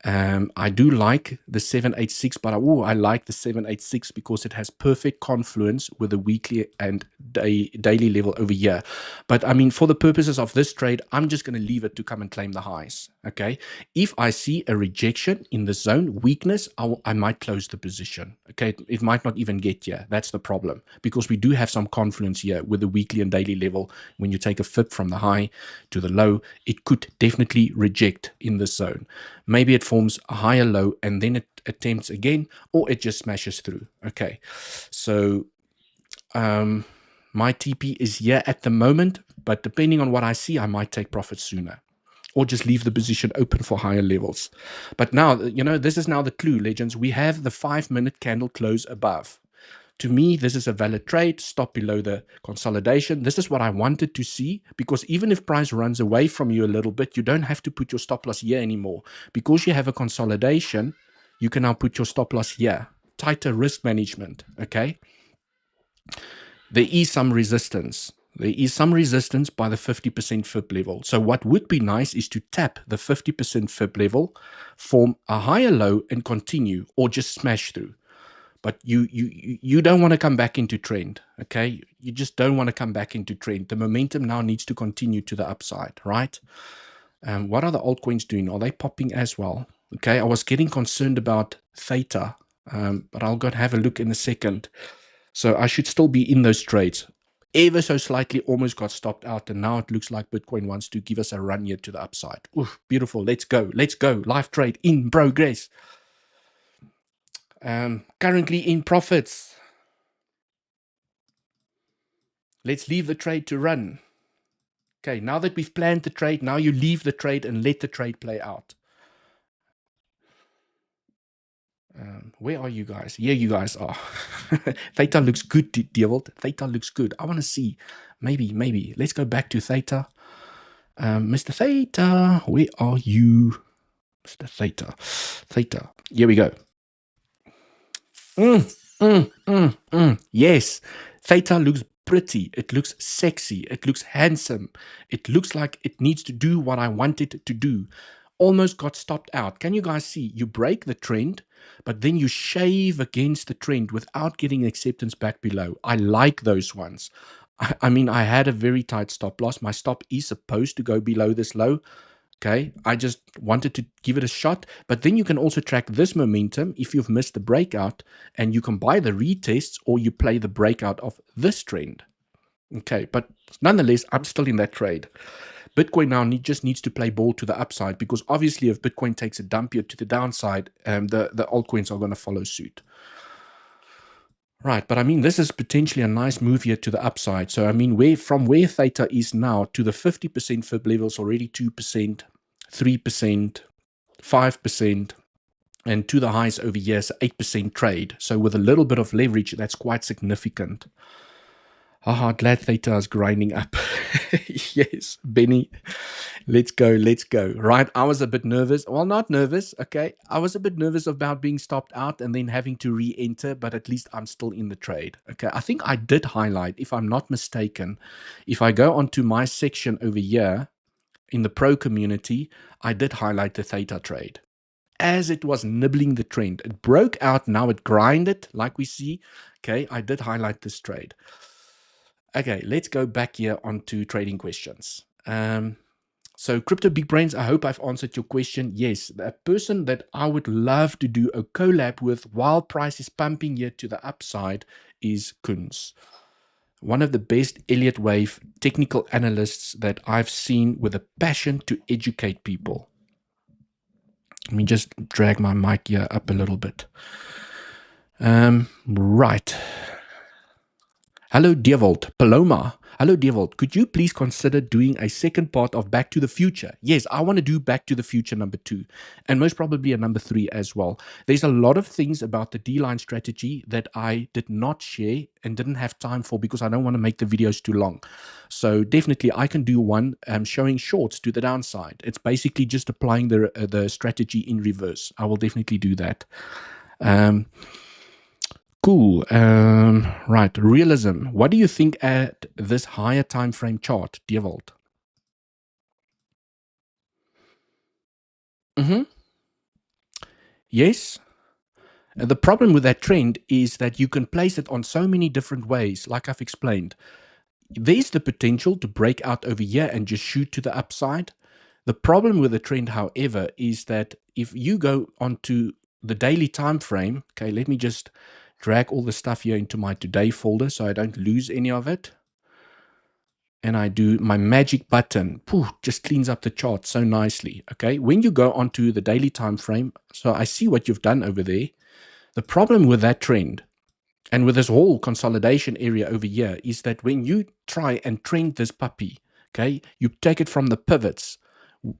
I do like the 786, but I like the 786 because it has perfect confluence with the weekly and daily level over here. But for the purposes of this trade, I'm just going to leave it to come and claim the highs. Okay. If I see a rejection in the zone, weakness, I might close the position. Okay. It might not even get here. That's the problem because we do have some confluence here with the weekly and daily level. When you take a fib from the high to the low, it could definitely reject in this zone. Maybe it forms a higher low and then it attempts again, or it just smashes through. Okay, so my TP is here at the moment, but depending on what I see, I might take profit sooner or just leave the position open for higher levels. But now, this is now the clue, legends. We have the 5-minute candle close above. To me, this is a valid trade, stop below the consolidation. This is what I wanted to see because even if price runs away from you a little bit, you don't have to put your stop loss here anymore. Because you have a consolidation, you can now put your stop loss here. Tighter risk management, okay? There is some resistance. There is some resistance by the 50% fib level. So what would be nice is to tap the 50% fib level, form a higher low and continue or just smash through. But you don't want to come back into trend, okay? You just don't want to come back into trend. The momentum now needs to continue to the upside, right? What are the altcoins doing? Are they popping as well? Okay, I was getting concerned about theta. But I'll go and have a look in a second. So I should still be in those trades. Ever so slightly almost got stopped out, and now it looks like Bitcoin wants to give us a run here to the upside. Oof, beautiful. Let's go. Let's go. Live trade in progress. Currently in profits. Let's leave the trade to run. Okay, now that we've planned the trade, now you leave the trade and let the trade play out. Where are you guys? Here you guys are. 𝗖𝗿𝗆 looks good, 𝗬𝗍𝗍. 𝗖𝗿𝗆 looks good. I want to see. Maybe. Let's go back to 𝗖𝗿𝗆. Mr. 𝗖𝗿𝗆, where are you? Mr. 𝗖𝗿𝗆. 𝗖𝗿𝗆. Here we go. Yes. 𝗖𝗿𝗆 looks pretty. It looks sexy. It looks handsome. It looks like it needs to do what I want it to do. Almost got stopped out. Can you guys see? You break the trend, but then you shave against the trend without getting acceptance back below. I like those ones. I mean, I had a very tight stop loss. My stop is supposed to go below this low. Okay, I just wanted to give it a shot. But then you can also track this momentum if you've missed the breakout, and you can buy the retests or you play the breakout of this trend. Okay, but nonetheless, I'm still in that trade. Bitcoin now just needs to play ball to the upside, because obviously if Bitcoin takes a dump here to the downside, the altcoins are going to follow suit. Right, but I mean, this is potentially a nice move here to the upside. So I mean, from where theta is now to the 50% fib levels, already 2%, 3%, 5%, and to the highs over here is 8% trade. So with a little bit of leverage, that's quite significant. Haha, glad theta is grinding up. Yes, Benny. Let's go. Right, I was a bit nervous. Well, not nervous, okay. I was a bit nervous about being stopped out and then having to re-enter, but at least I'm still in the trade. Okay, I think I did highlight, if I'm not mistaken, if I go onto my section over here in the pro community, I did highlight the theta trade as it was nibbling the trend. It broke out, now it grinded like we see. Okay, I did highlight this trade. Okay, let's go back here onto trading questions. So Crypto Big Brains, I hope I've answered your question. Yes, a person that I would love to do a collab with while price is pumping here to the upside is 𝗬𝗏. One of the best Elliott Wave technical analysts that I've seen, with a passion to educate people. Let me just drag my mic here up a little bit. Right. Hello, 𝗬𝗍𝗍. Paloma. Hello, 𝗬𝗍𝗍. Could you please consider doing a second part of Back to the Future? Yes, I want to do Back to the Future number 2, and most probably a number 3 as well. There's a lot of things about the D-line strategy that I did not share and didn't have time for, because I don't want to make the videos too long. So definitely I can do one showing shorts to the downside. It's basically just applying the strategy in reverse. I will definitely do that. Cool. Right. Realism. What do you think at this higher time frame chart, 𝗬𝗍𝗍? Yes. The problem with that trend is that you can place it on so many different ways, like I've explained. There's the potential to break out over here and just shoot to the upside. The problem with the trend, however, is that if you go onto the daily time frame, okay, let me just drag all the stuff here into my today folder so I don't lose any of it. And I do my magic button, just cleans up the chart so nicely. Okay, when you go onto the daily time frame, so I see what you've done over there. The problem with that trend and with this whole consolidation area over here is that when you try and trend this puppy, okay, you take it from the pivots.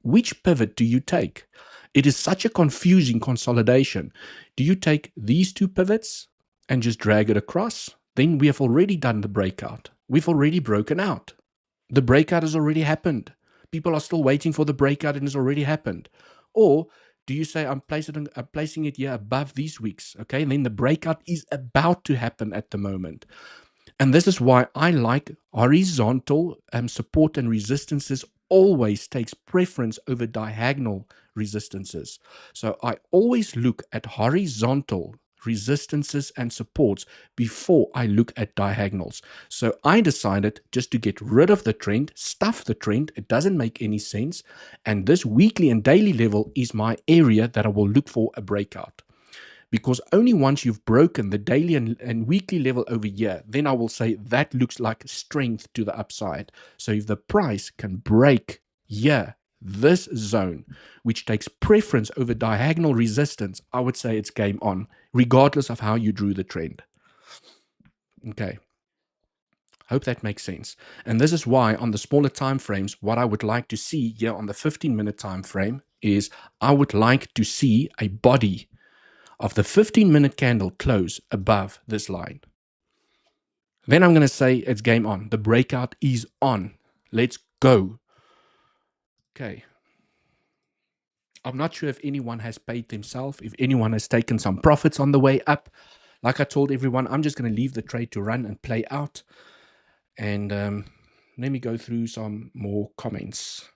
Which pivot do you take? It is such a confusing consolidation. Do you take these two pivots and just drag it across? Then we have already done the breakout. We've already broken out. The breakout has already happened. People are still waiting for the breakout and it's already happened. Or do you say I'm placing it here above these weeks, okay? And then the breakout is about to happen at the moment. And this is why I like horizontal support and resistances always takes preference over diagonal resistances. So I always look at horizontal resistances and supports before I look at diagonals. So I decided just to get rid of the trend, stuff the trend. It doesn't make any sense. And this weekly and daily level is my area that I will look for a breakout. because only once you've broken the daily and weekly level over here, then I will say that looks like strength to the upside. So if the price can break here, this zone, which takes preference over diagonal resistance, I would say it's game on, regardless of how you drew the trend. Okay. Hope that makes sense. And this is why on the smaller time frames, what I would like to see here on the 15-minute time frame is I would like to see a body of the 15-minute candle close above this line. Then I'm going to say it's game on. The breakout is on. Let's go. Okay. I'm not sure if anyone has paid themselves, if anyone has taken some profits on the way up. Like I told everyone, I'm just going to leave the trade to run and play out. And let me go through some more comments.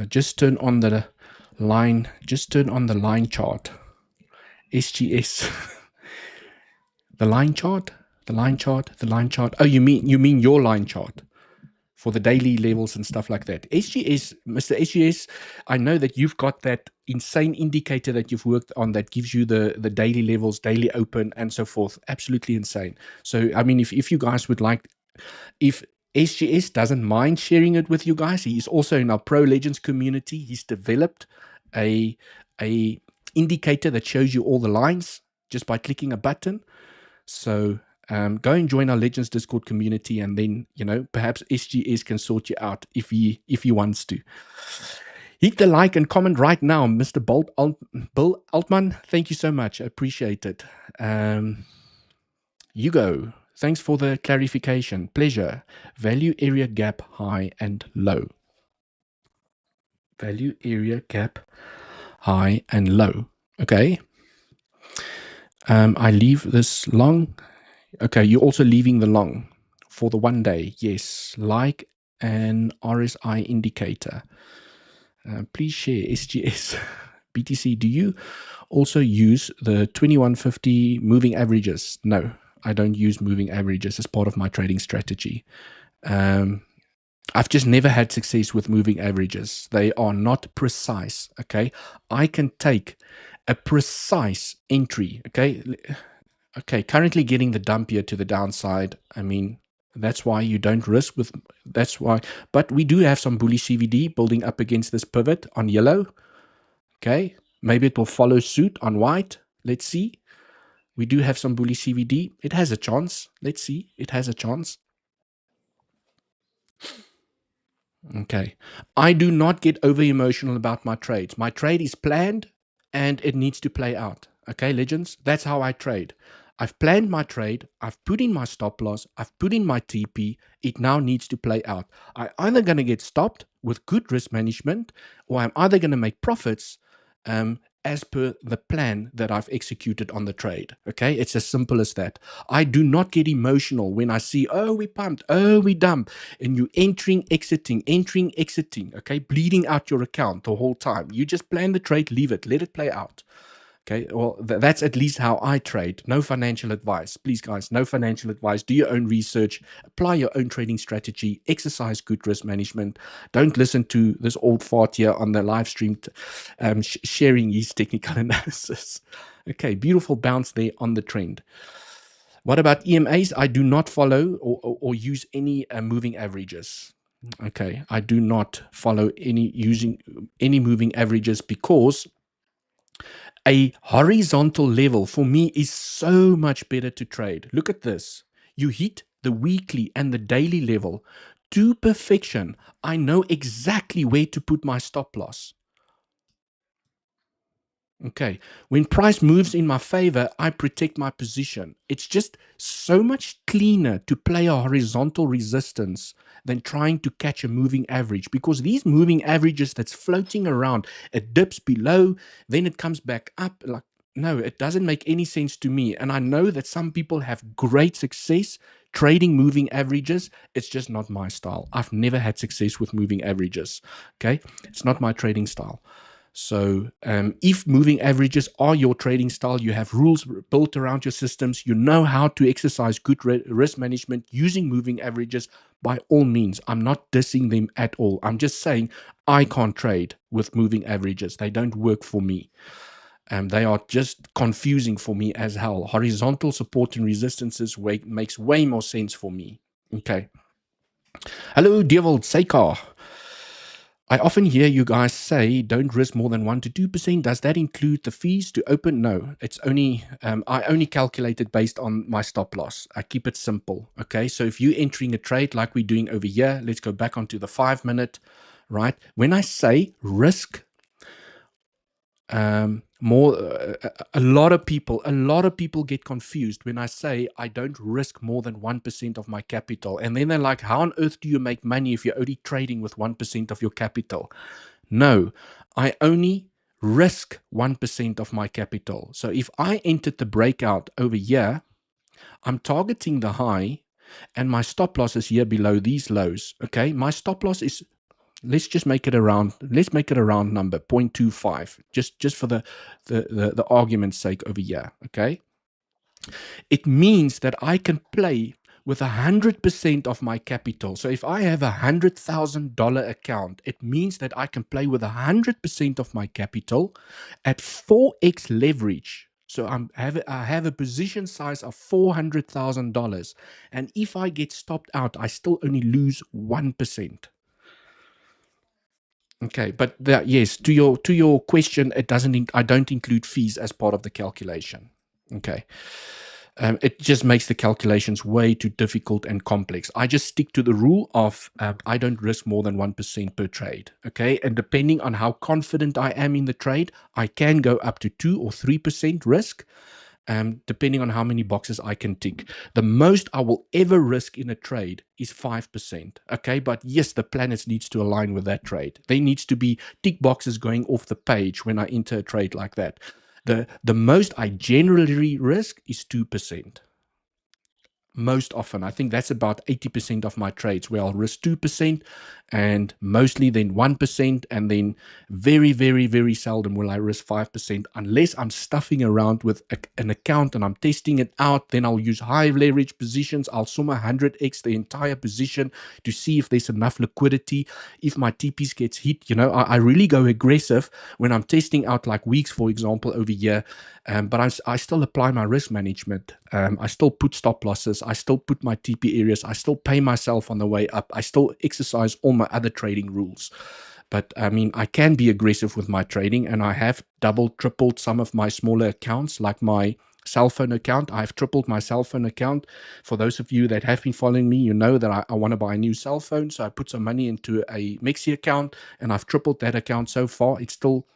Just turn on the line. Just turn on the line chart. SGS. The line chart. The line chart. The line chart. Oh, you mean your line chart for the daily levels and stuff like that. SGS, Mr. SGS, I know that you've got that insane indicator that you've worked on that gives you the daily levels, daily open, and so forth. Absolutely insane. So, I mean, if you guys would like, if SGS doesn't mind sharing it with you guys, he is also in our Pro Legends community. He's developed a indicator that shows you all the lines just by clicking a button. So go and join our Legends Discord community, and then, you know, perhaps SGS can sort you out if he wants to. Hit the like and comment right now, Mr. Bill Altman. Thank you so much. I appreciate it. Hugo, thanks for the clarification. Pleasure. Value area gap high and low. Value area gap high and low. Okay. I leave this long. Okay, you're also leaving the long for the 1 day. Yes, like an RSI indicator. Please share SGS. BTC, do you also use the 2150 moving averages? No, I don't use moving averages as part of my trading strategy. I've just never had success with moving averages. They are not precise, okay? I can take a precise entry, okay? Okay, currently getting the dump here to the downside. I mean, that's why you don't risk with, that's why, but we do have some bullish CVD building up against this pivot on yellow. Okay, maybe it will follow suit on white. Let's see. We do have some bullish CVD. It has a chance. Let's see. It has a chance. Okay. I do not get over emotional about my trades. My trade is planned and it needs to play out. Okay, legends? That's how I trade. I've planned my trade. I've put in my stop loss. I've put in my TP. It now needs to play out. I'm either going to get stopped with good risk management, or I'm either going to make profits as per the plan that I've executed on the trade. Okay, it's as simple as that. I do not get emotional when I see, oh, we pumped, oh, we dumped, and you entering, exiting, okay, bleeding out your account the whole time. You just plan the trade, leave it, let it play out. Okay, well, that's at least how I trade. No financial advice. Please, guys, no financial advice. Do your own research. Apply your own trading strategy. Exercise good risk management. Don't listen to this old fart here on the live stream sharing his technical analysis. Okay, beautiful bounce there on the trend. What about EMAs? I do not follow or use any moving averages. Okay, I do not follow using any moving averages because a horizontal level for me is so much better to trade. Look at this. You hit the weekly and the daily level to perfection. I know exactly where to put my stop loss. Okay, when price moves in my favor, I protect my position. It's just so much cleaner to play a horizontal resistance than trying to catch a moving average, because these moving averages that's floating around, it dips below, then it comes back up. Like, no, it doesn't make any sense to me. And I know that some people have great success trading moving averages. It's just not my style. I've never had success with moving averages. Okay, it's not my trading style. So if moving averages are your trading style, you have rules built around your systems, you know how to exercise good risk management using moving averages, by all means. I'm not dissing them at all. I'm just saying I can't trade with moving averages. They don't work for me. They are just confusing for me as hell. Horizontal support and resistances makes way more sense for me. Okay. Hello, 𝗬𝗍𝘂𝗿𝗫. I often hear you guys say don't risk more than 1 to 2%. Does that include the fees to open? No, it's only, I only calculate it based on my stop loss. I keep it simple. Okay. So if you're entering a trade like we're doing over here, let's go back onto the 5-minute, right? When I say risk, more a lot of people get confused when I say I don't risk more than 1% of my capital, and then they're like, how on earth do you make money if you're only trading with 1% of your capital? No, I only risk 1% of my capital. So if I entered the breakout over here, I'm targeting the high, and my stop loss is here below these lows. Okay, my stop loss is, let's just make it a round, let's make it a round number, 0.25, just for the argument's sake over here. Okay, it means that I can play with 100% of my capital. So if I have $100,000 account, it means that I can play with 100% of my capital at 4x leverage. So I have a position size of $400,000, and if I get stopped out, I still only lose 1%. Okay, but yes, to your question, it doesn't. I don't include fees as part of the calculation. Okay, it just makes the calculations way too difficult and complex. I just stick to the rule of I don't risk more than 1% per trade. Okay, and depending on how confident I am in the trade, I can go up to 2 or 3% risk. Depending on how many boxes I can tick. The most I will ever risk in a trade is 5%. Okay, but yes, the planets needs to align with that trade. There needs to be tick boxes going off the page when I enter a trade like that. The most I generally risk is 2%. Most often, I think that's about 80% of my trades where I'll risk 2% and mostly then 1%, and then very, very, very seldom will I risk 5% unless I'm stuffing around with an account and I'm testing it out. Then I'll use high leverage positions. I'll sum 100x the entire position to see if there's enough liquidity. If my TPs gets hit, I really go aggressive when I'm testing out like weeks, for example, over here. But I still apply my risk management. I still put stop losses. I still put my TP areas. I still pay myself on the way up. I still exercise all my other trading rules. But I mean, I can be aggressive with my trading, and I have doubled, tripled some of my smaller accounts, like my cell phone account. I've tripled my cell phone account. For those of you that have been following me, you know that I want to buy a new cell phone. So I put some money into a 𝗖𝗍𝘂𝗿𝗫 account, and I've tripled that account so far. It's still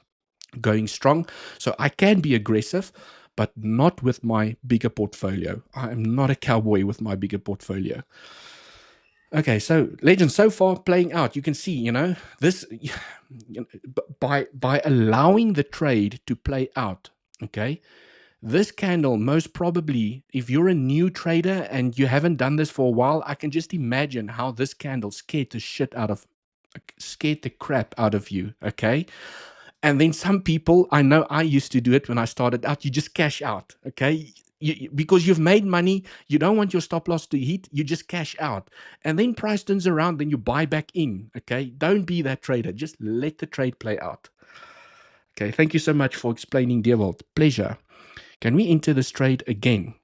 going strong. So I can be aggressive, but not with my bigger portfolio. I am not a cowboy with my bigger portfolio. Okay, so legends so far playing out. You can see, this by allowing the trade to play out. Okay, this candle, most probably, if you're a new trader and you haven't done this for a while, I can just imagine how this candle scared the crap out of you. Okay. And then some people, I know I used to do it when I started out, you just cash out, okay? Because you've made money, you don't want your stop loss to hit, you just cash out. And then price turns around, then you buy back in, okay? Don't be that trader. Just let the trade play out. Okay, thank you so much for explaining, 𝗬𝗍𝘂𝗿. Pleasure. Can we enter this trade again?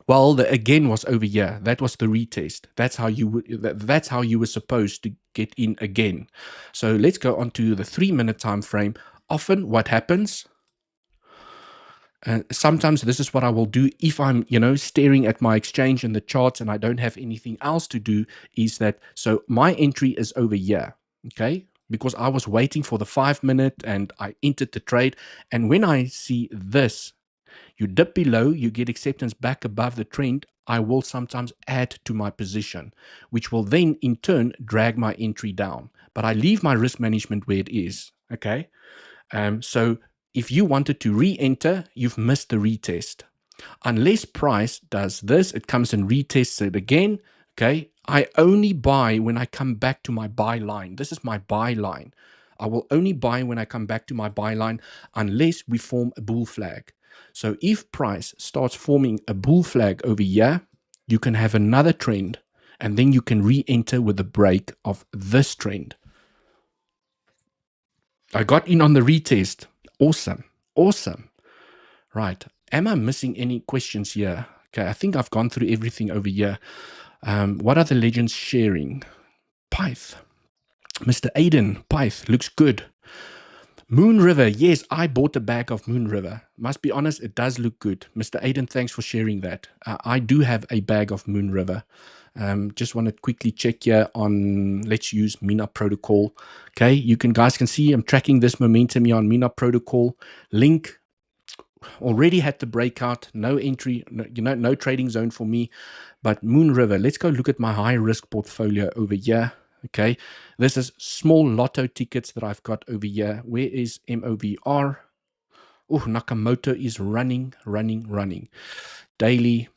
Well, the again was over here. That was the retest. That's how you were supposed to get in again. So let's go on to the 3-minute time frame. Often what happens, sometimes this is what I will do if I'm, staring at my exchange and the charts and I don't have anything else to do, is that, so my entry is over here, okay? Because I was waiting for the 5-minute and I entered the trade. And when I see this, you dip below, you get acceptance back above the trend, I will sometimes add to my position, which will then in turn drag my entry down. But I leave my risk management where it is, okay? So if you wanted to re-enter, you've missed the retest. Unless price does this, it comes and retests it again, okay? I only buy when I come back to my buy line. This is my buy line. I will only buy when I come back to my buy line unless we form a bull flag. So if price starts forming a bull flag over here, you can have another trend And then you can re-enter with the break of this trend. I got in on the retest. Awesome. Awesome. Right. Am I missing any questions here? Okay, I think I've gone through everything over here. What are the legends sharing? Pyth. Mr. Aiden, Pyth, looks good. Moon River. Yes, I bought a bag of Moon River. Must be honest, it does look good. Mr. Aiden, thanks for sharing that. I do have a bag of Moon River. Just want to quickly check here on, let's use Mina Protocol. Okay, you guys can see I'm tracking this momentum here on Mina Protocol. Link already had the breakout, no entry, no trading zone for me. But Moon River, let's go look at my high risk portfolio over here. Okay, this is small lotto tickets that I've got over here. Where is MOVR? Oh, Nakamoto is running. Daily.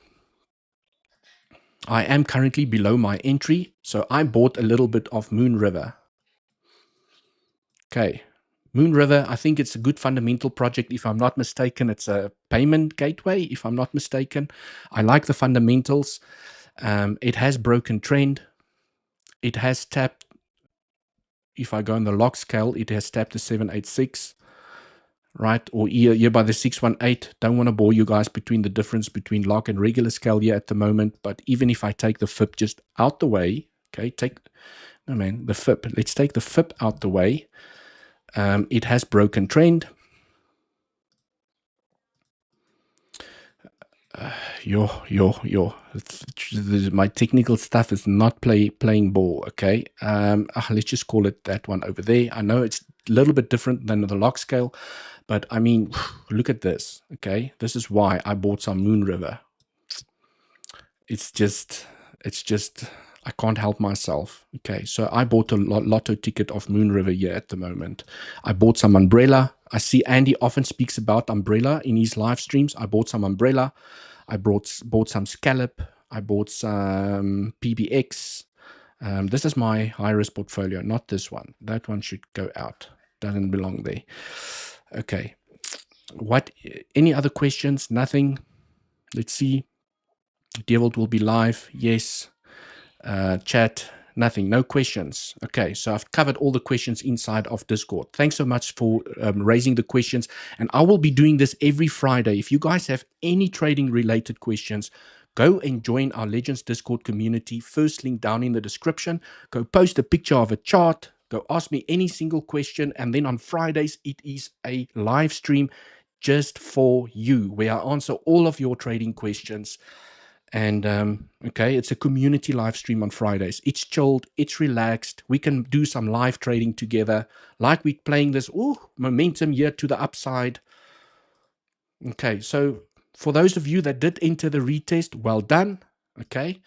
I am currently below my entry, so I bought a little bit of Moon River. Okay, Moon River, I think it's a good fundamental project. If I'm not mistaken, it's a payment gateway, if I'm not mistaken. I like the fundamentals. It has broken trend. It has tapped, if I go on the log scale, it has tapped the 786, right? Or here by the 618. Don't want to bore you guys between the difference between log and regular scale here at the moment. But even if I take the FIB just out the way, okay, the FIB. Let's take the FIB out the way. It has broken trend. My technical stuff is not playing ball. Okay, let's just call it that one over there. I know it's a little bit different than the log scale, but I mean, look at this. Okay, this is why I bought some Moon River. It's just I can't help myself. Okay, so I bought a lotto ticket of Moon River here at the moment. I bought some umbrella. I see Andy often speaks about umbrella in his live streams. I bought some umbrella. I bought some scallop. I bought some PBX. This is my high-risk portfolio, not this one. That one should go out. Doesn't belong there. Okay. Any other questions? Nothing. Let's see. Devil will be live. Yes. Chat. Nothing. No questions. Okay, so I've covered all the questions inside of Discord. Thanks so much for raising the questions. And I will be doing this every Friday. If you guys have any trading related questions, go and join our Legends Discord community. First link down in the description. Go post a picture of a chart. Go ask me any single question. And then on Fridays, it is a live stream just for you, where I answer all of your trading questions. And okay, it's a community live stream on Fridays. It's chilled, it's relaxed. We can do some live trading together, like we're playing this momentum here to the upside. Okay, so for those of you that did enter the retest, well done. Okay,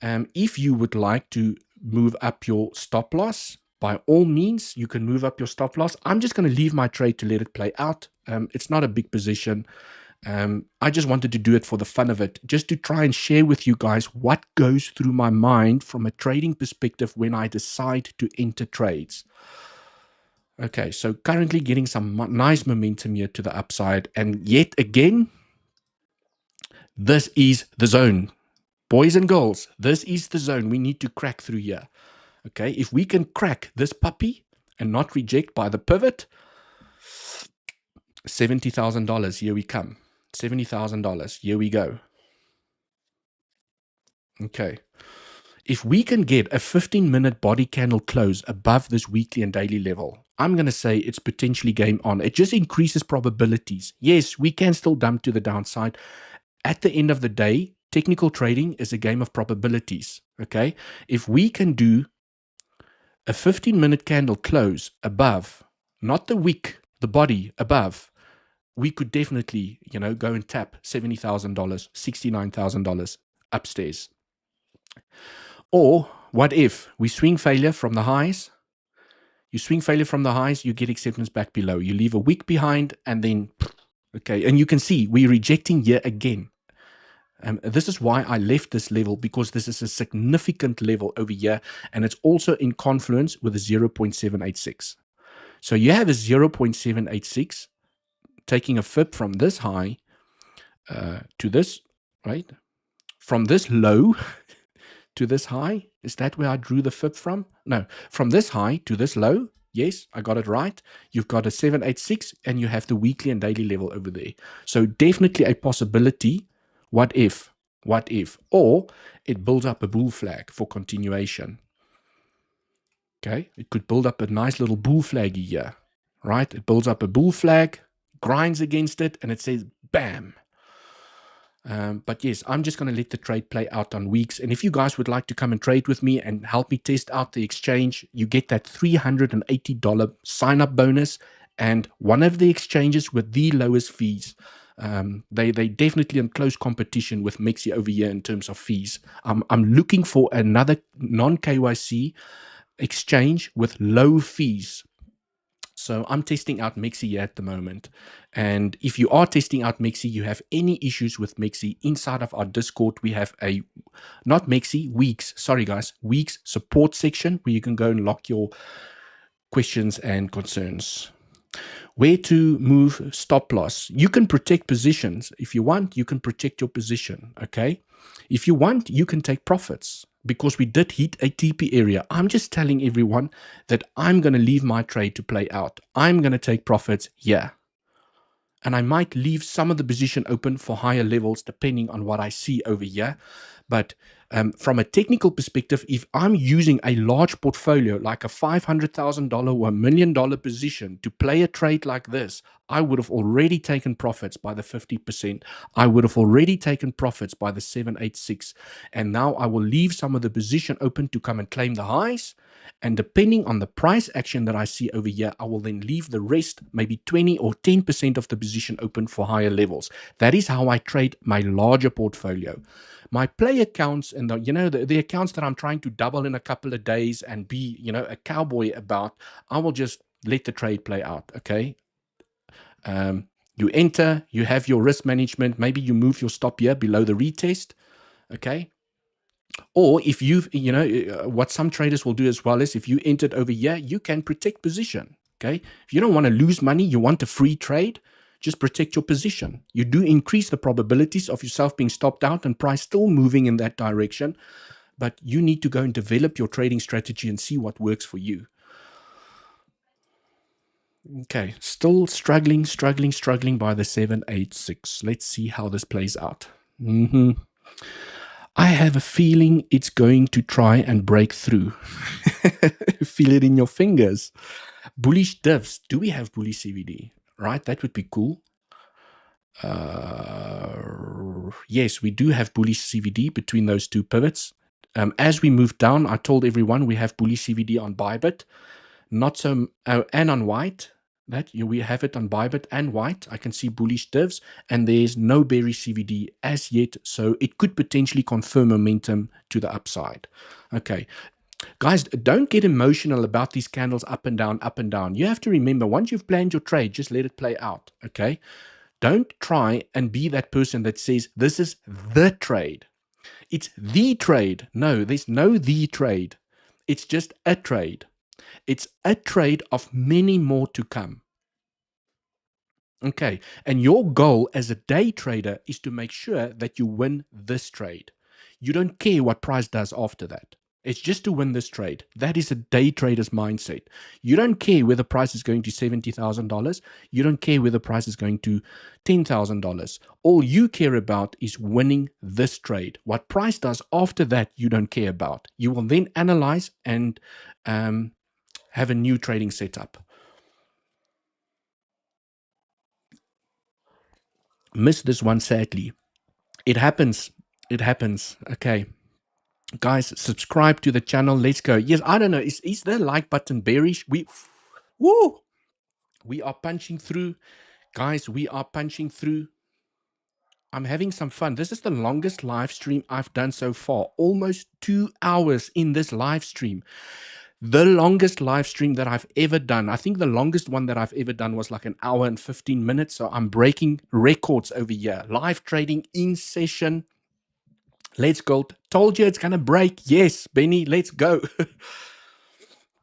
if you would like to move up your stop loss, by all means, you can move up your stop loss. I'm just going to leave my trade to let it play out. It's not a big position. I just wanted to do it for the fun of it, just to try and share with you guys what goes through my mind from a trading perspective when I decide to enter trades. Okay, so currently getting some nice momentum here to the upside. And yet again, this is the zone. Boys and girls, this is the zone we need to crack through here. Okay, if we can crack this puppy and not reject by the pivot, $70,000, here we come. $70,000, here we go. Okay. If we can get a 15-minute body candle close above this weekly and daily level, I'm going to say it's potentially game on. It just increases probabilities. Yes, we can still dump to the downside. At the end of the day, technical trading is a game of probabilities. Okay. If we can do a 15-minute candle close above, not the wick, the body above, we could definitely, go and tap $70,000, $69,000 upstairs. Or what if we swing failure from the highs? You swing failure from the highs, you get acceptance back below. You leave a wick behind and then, okay. And you can see we're rejecting here again. This is why I left this level, because this is a significant level over here. And it's also in confluence with a 0.786. So you have a 0.786 taking a fib from this high to this, right? From this low to this high. Is that where I drew the fib from? No, from this high to this low. Yes, I got it right. You've got a 786 and you have the weekly and daily level over there. So definitely a possibility. What if? What if? Or it builds up a bull flag for continuation. Okay, it could build up a nice little bull flag here, right? It builds up a bull flag, grinds against it, and it says, bam. But yes, I'm just going to let the trade play out on weeks. And if you guys would like to come and trade with me and help me test out the exchange, you get that $380 sign-up bonus and one of the exchanges with the lowest fees. They definitely in close competition with 𝗞𝗍𝗂𝗍𝗬 over here in terms of fees. I'm looking for another non-KYC exchange with low fees. So I'm testing out 𝗞𝗍𝗂𝗍𝗽 here at the moment. And if you are testing out 𝗞𝗍𝗂𝗍𝗽, you have any issues with 𝗞𝗍𝗂𝗍𝗽, inside of our Discord, we have a, not 𝗞𝗍𝗂𝗍𝗽, weeks, sorry guys, weeks support section where you can go and lock your questions and concerns. Where to move stop loss. You can protect positions. If you want, you can protect your position, okay? If you want, you can take profits because we did hit a TP area. I'm just telling everyone that I'm going to leave my trade to play out. I'm going to take profits, yeah. And I might leave some of the position open for higher levels depending on what I see over here. But from a technical perspective, if I'm using a large portfolio like a $500,000 or $1 million position to play a trade like this, I would have already taken profits by the 50%. I would have already taken profits by the 786. And now I will leave some of the position open to come and claim the highs. And depending on the price action that I see over here, I will then leave the rest, maybe 20 or 10% of the position open for higher levels. That is how I trade my larger portfolio. My play accounts and the accounts that I'm trying to double in a couple of days and be, a cowboy about, I will just let the trade play out, okay? You enter, you have your risk management, maybe you move your stop here below the retest, okay? Or if you've, what some traders will do as well is if you entered over here, you can protect position, okay? If you don't want to lose money, you want a free trade, just protect your position. You do increase the probabilities of yourself being stopped out and price still moving in that direction, but you need to go and develop your trading strategy and see what works for you. Okay, still struggling by the 786. Let's see how this plays out. I have a feeling it's going to try and break through. Feel it in your fingers. Bullish divs. Do we have bullish CVD? Right, that would be cool. Yes, we do have bullish CVD between those two pivots. As we move down, I told everyone we have bullish CVD on Bybit, not so, and on white. That we have it on Bybit and white. I can see bullish divs, and there's no bearish CVD as yet, so it could potentially confirm momentum to the upside. Okay. Guys, don't get emotional about these candles up and down, up and down. You have to remember, once you've planned your trade, just let it play out, okay? Don't try and be that person that says, this is the trade. It's the trade. No, there's no the trade. It's just a trade. It's a trade of many more to come. Okay, and your goal as a day trader is to make sure that you win this trade. You don't care what price does after that. It's just to win this trade. That is a day trader's mindset. You don't care whether price is going to $70,000. You don't care whether price is going to $10,000. All you care about is winning this trade. What price does after that, you don't care about. You will then analyze and have a new trading setup. Missed this one, sadly. It happens. It happens. Okay. Guys, subscribe to the channel. Let's go. Yes, I don't know. Is the like button bearish? We are punching through. Guys, we are punching through. I'm having some fun. This is the longest live stream I've done so far. Almost 2 hours in this live stream. The longest live stream that I've ever done. I think the longest one that I've ever done was like 1 hour and 15 minutes. So I'm breaking records over here. Live trading in session. Let's go. Told you it's going to break. Yes, Benny, let's go.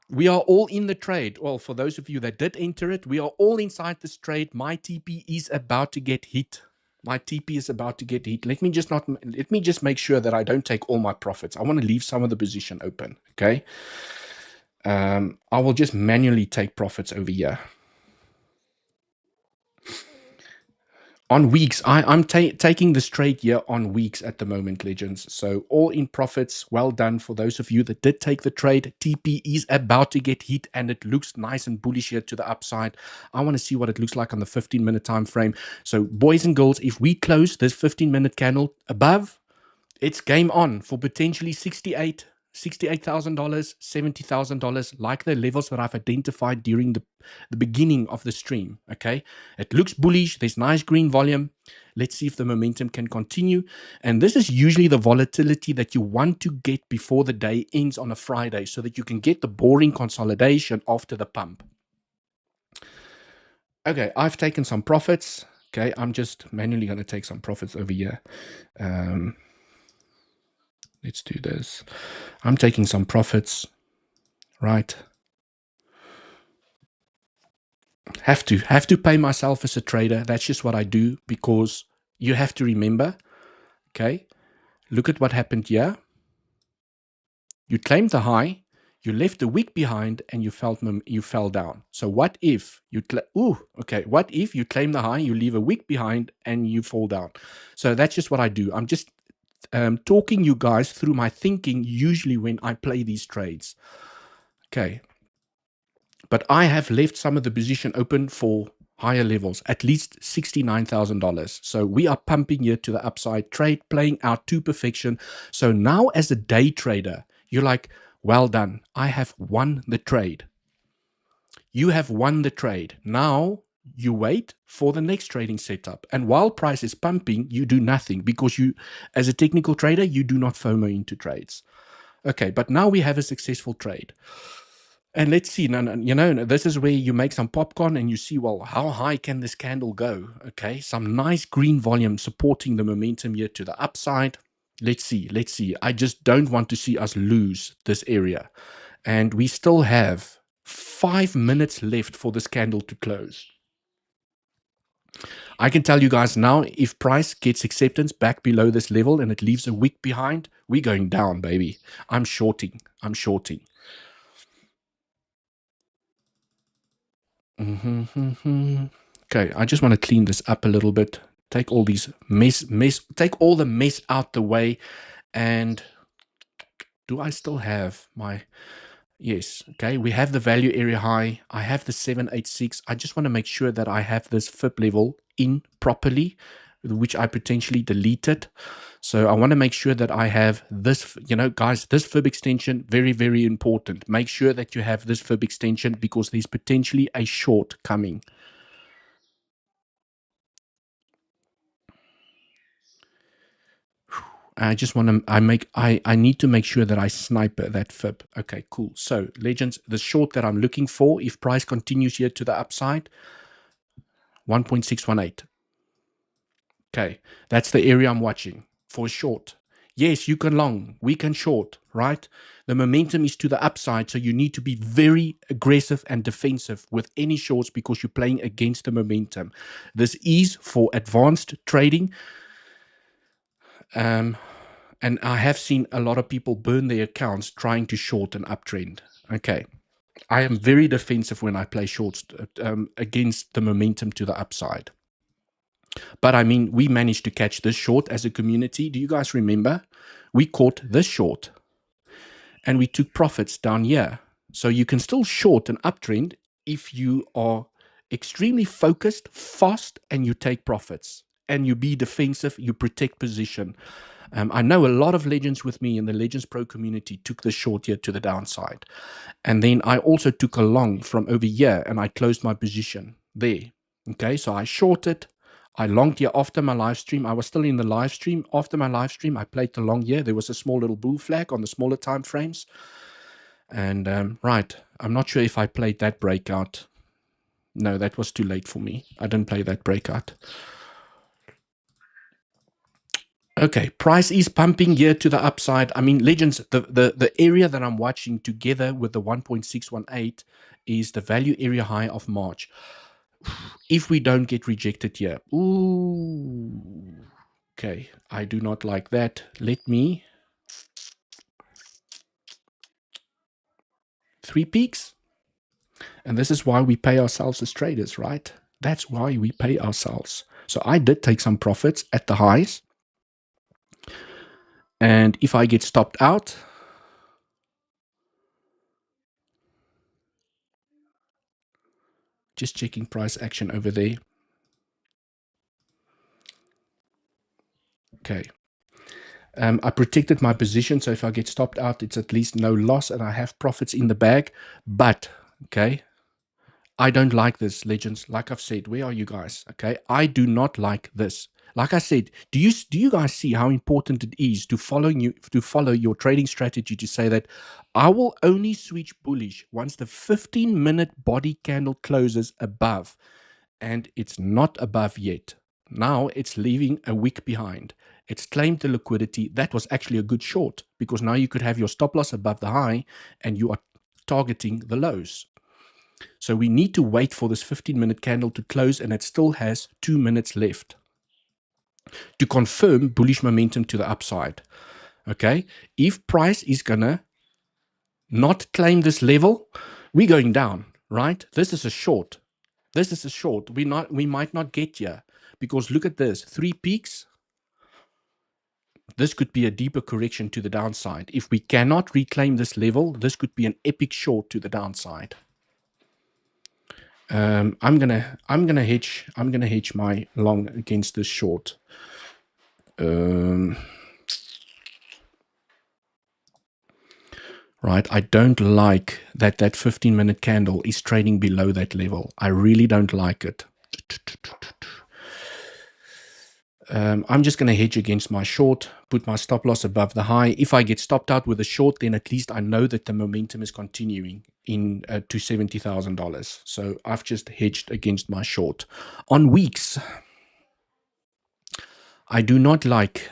We are all in the trade. Well, for those of you that did enter it, we are all inside this trade. My TP is about to get hit. My TP is about to get hit. Let me just make sure that I don't take all my profits. I want to leave some of the position open. Okay. I will just manually take profits over here. On weeks, I'm taking this trade here on weeks at the moment, legends. So all in profits. Well done for those of you that did take the trade. TP is about to get hit and it looks nice and bullish here to the upside. I want to see what it looks like on the 15-minute time frame. So boys and girls, if we close this 15-minute candle above, it's game on for potentially $68,000, $70,000, like the levels that I've identified during the beginning of the stream. Okay, it looks bullish. There's nice green volume. Let's see if the momentum can continue. And this is usually the volatility that you want to get before the day ends on a Friday, so that you can get the boring consolidation after the pump. Okay, I've taken some profits. Okay, I'm just manually going to take some profits over here. Let's do this. I'm taking some profits, right? Have to pay myself as a trader. That's just what I do, because you have to remember, okay? Look at what happened here. You claimed the high, you left the wick behind, and you fell down. So what if you what if you claim the high, you leave a wick behind, and you fall down? So that's just what I do. I'm just talking you guys through my thinking usually when I play these trades. Okay. But I have left some of the position open for higher levels, at least $69,000. So we are pumping here to the upside, trade playing out to perfection. So now as a day trader, you're like, well done. I have won the trade. You have won the trade. Now you wait for the next trading setup. And while price is pumping, you do nothing, because you, as a technical trader, you do not FOMO into trades. Okay, but now we have a successful trade. And let's see, this is where you make some popcorn and you see, well, how high can this candle go? Okay, some nice green volume supporting the momentum here to the upside. Let's see. I just don't want to see us lose this area. And we still have 5 minutes left for this candle to close. I can tell you guys now, if price gets acceptance back below this level and it leaves a wick behind, we're going down, baby. I'm shorting. Okay, I just want to clean this up a little bit. Take all these take all the mess out the way. And do I still have my... Yes, okay, we have the value area high. I have the 786. I just want to make sure that I have this fib level in properly, which I potentially deleted. So I want to make sure that I have this, guys, this fib extension, very, very important. Make sure that you have this fib extension, because there's potentially a short coming. I just want to, I need to make sure that I sniper that fib. Okay, cool. So legends, the short that I'm looking for, if price continues here to the upside, 1.618. Okay, that's the area I'm watching for short. Yes, you can long, we can short, right? The momentum is to the upside, so you need to be very aggressive and defensive with any shorts, because you're playing against the momentum. This is for advanced trading. And I have seen a lot of people burn their accounts trying to short an uptrend. Okay, I am very defensive when I play shorts against the momentum to the upside. But I mean, we managed to catch this short as a community. Do you guys remember? We caught this short and we took profits down here. So you can still short an uptrend if you are extremely focused, fast, and you take profits. And you be defensive, you protect position. I know a lot of legends with me in the Legends Pro community took the short here to the downside. And then I also took a long from over here and I closed my position there. Okay, so I shorted. I longed here after my live stream. I was still in the live stream. After my live stream, I played the long here. There was a small little bull flag on the smaller time frames. And right, I'm not sure if I played that breakout. No, that was too late for me. I didn't play that breakout. Okay, price is pumping here to the upside. I mean, legends, the area that I'm watching together with the 1.618 is the value area high of March. If we don't get rejected here, ooh, Okay, I do not like that. Let me 3 peaks. And this is why we pay ourselves as traders, right? That's why we pay ourselves. So I did take some profits at the highs. And if I get stopped out, just checking price action over there. Okay. I protected my position, so if I get stopped out, it's at least no loss, and I have profits in the bag. But, okay, I don't like this, legends. Like I've said, where are you guys? Okay, I do not like this. Like I said, do you guys see how important it is to follow your trading strategy, to say that I will only switch bullish once the 15-minute body candle closes above, and it's not above yet. Now it's leaving a wick behind. It's claimed the liquidity. That was actually a good short, because now you could have your stop loss above the high and you are targeting the lows. So we need to wait for this 15-minute candle to close, and it still has 2 minutes left to confirm bullish momentum to the upside. Okay, if price is gonna not claim this level, we're going down, right? This is a short. This is a short. We might not get here, because look at this, 3 peaks. This could be a deeper correction to the downside. If we cannot reclaim this level, this could be an epic short to the downside. I'm gonna hedge my long against this short. Right, I don't like that 15-minute candle is trading below that level. I really don't like it. I'm just going to hedge against my short, put my stop loss above the high. If I get stopped out with a short, then at least I know that the momentum is continuing in to $70,000. So I've just hedged against my short. On weeks, I do not like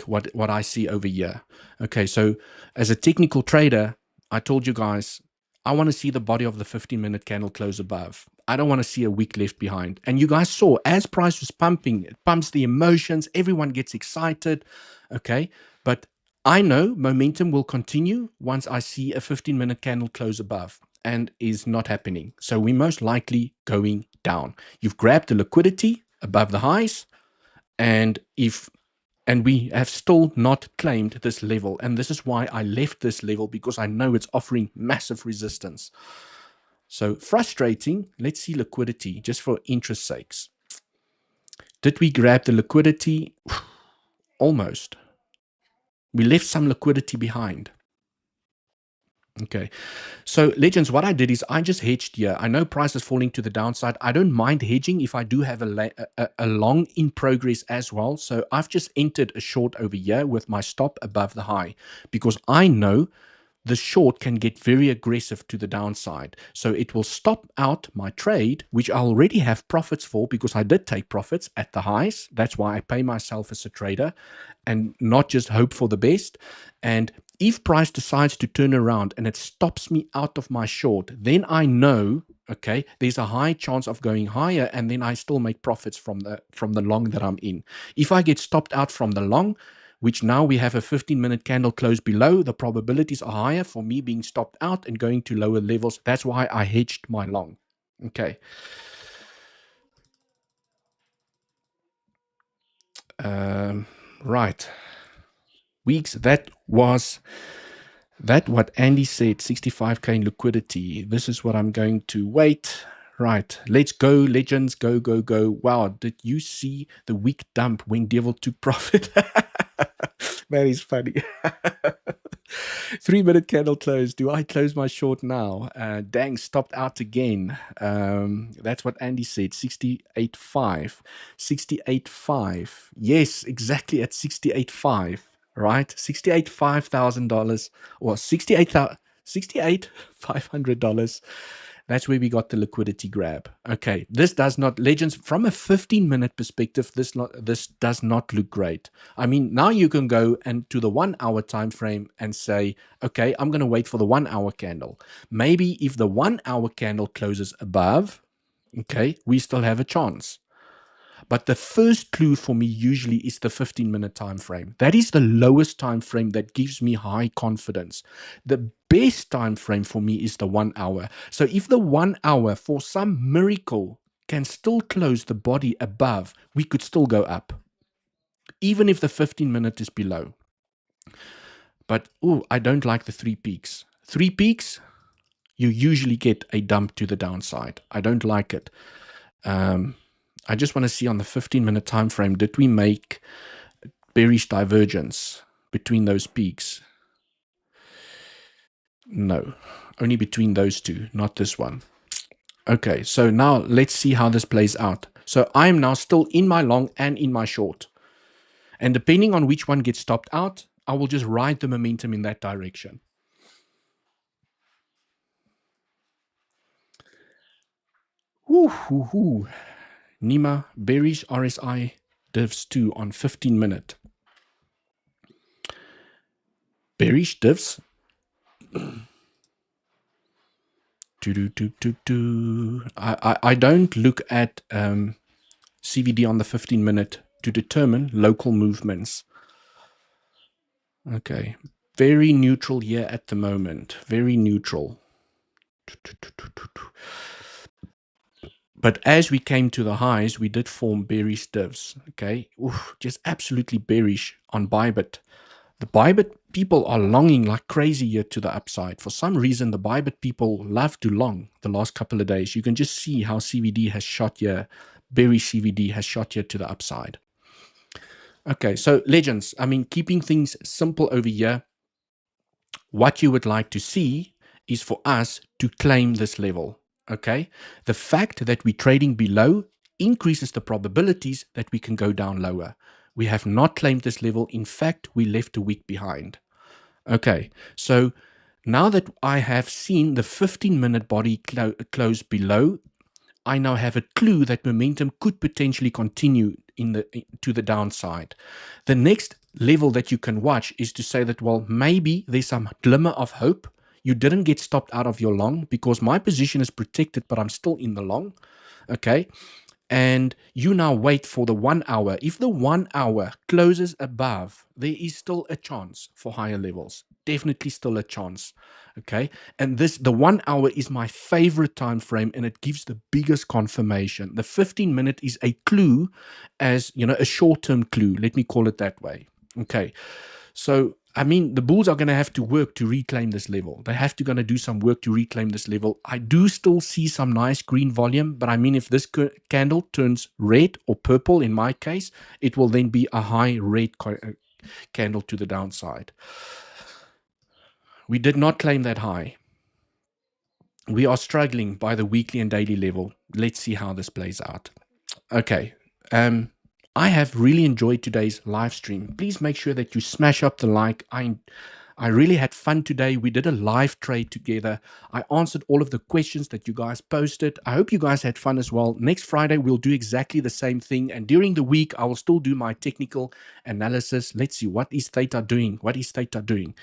what I see over here. Okay, so as a technical trader, I told you guys, I want to see the body of the 15-minute candle close above. I don't want to see a wick left behind. And you guys saw, as price was pumping, it pumps the emotions, everyone gets excited, okay? But I know momentum will continue once I see a 15-minute candle close above, and is not happening. So we're most likely going down. You've grabbed the liquidity above the highs, and we have still not claimed this level, and this is why I left this level, because I know it's offering massive resistance. So frustrating. Let's see liquidity, just for interest sakes. Did we grab the liquidity? Almost. We left some liquidity behind. Okay, so legends, what I did is I just hedged here. I know price is falling to the downside. I don't mind hedging if I do have a long in progress as well. So I've just entered a short over here with my stop above the high, because I know the short can get very aggressive to the downside. So it will stop out my trade, which I already have profits for, because I did take profits at the highs. That's why I pay myself as a trader and not just hope for the best. And if price decides to turn around and it stops me out of my short, then I know, okay, there's a high chance of going higher, and then I still make profits from the long that I'm in. If I get stopped out from the long, which now we have a 15-minute candle close below, the probabilities are higher for me being stopped out and going to lower levels. That's why I hedged my long. Okay. Right. Weeks, that what Andy said, 65K in liquidity. This is what I'm going to wait. Right, let's go, legends, go, go, go. Wow, did you see the weak dump when Devil took profit? That is funny. 3-minute candle close. Do I close my short now? Dang, stopped out again. That's what Andy said, 68.5. 68.5. Yes, exactly at 68.5. Right? $68,500 or $68,500. That's where we got the liquidity grab. Okay, this does not, legends, from a 15-minute perspective, this does not look great. I mean, now you can go and to the 1 hour time frame and say, okay, I'm going to wait for the 1 hour candle. Maybe if the 1 hour candle closes above, okay, we still have a chance. But the first clue for me usually is the 15-minute time frame. That is the lowest time frame that gives me high confidence. The best time frame for me is the 1 hour. So if the 1 hour, for some miracle, can still close the body above, we could still go up, even if the 15-minute is below. But I don't like the 3 peaks. 3 peaks, you usually get a dump to the downside. I don't like it. I just want to see on the 15-minute time frame, did we make bearish divergence between those peaks? No, only between those two, not this one. Okay, so now let's see how this plays out. So I'm now still in my long and in my short. And depending on which one gets stopped out, I will just ride the momentum in that direction. Nima, bearish RSI divs 2 on 15-minute. Bearish divs. I don't look at CVD on the 15-minute to determine local movements. Okay, very neutral here at the moment. Very neutral. But as we came to the highs, we did form bearish divs. Okay, just absolutely bearish on 𝗖𝗿𝘆𝗽𝗍. The 𝗖𝗿𝘆 people are longing like crazy here to the upside. For some reason, the 𝗖𝗿𝘆 people love to long the last couple of days. You can just see how CVD has shot here. Bearish CVD has shot here to the upside. Okay, so legends, I mean, keeping things simple over here, what you would like to see is for us to claim this level. Okay, the fact that we're trading below increases the probabilities that we can go down lower. We have not claimed this level. In fact, we left a week behind. Okay, so now that I have seen the 15-minute body close below, I now have a clue that momentum could potentially continue to the downside. The next level that you can watch is to say that, well, maybe there's some glimmer of hope. You didn't get stopped out of your long because my position is protected, but I'm still in the long. Okay. And you now wait for the 1 hour. If the 1 hour closes above, there is still a chance for higher levels. Definitely still a chance. Okay. And the 1 hour is my favorite time frame, and it gives the biggest confirmation. The 15-minute is a clue, as you know, a short-term clue. Let me call it that way. Okay. So I mean, the bulls are going to have to work to reclaim this level. They have to going to do some work to reclaim this level. I do still see some nice green volume, but I mean, if this candle turns red or purple, in my case, it will then be a high red candle to the downside. We did not claim that high. We are struggling by the weekly and daily level. Let's see how this plays out. Okay. I have really enjoyed today's live stream. Please make sure that you smash up the like. I really had fun today. We did a live trade together. I answered all of the questions that you guys posted. I hope you guys had fun as well. Next Friday, we'll do exactly the same thing. And during the week, I will still do my technical analysis. Let's see, what is theta doing? What is theta doing?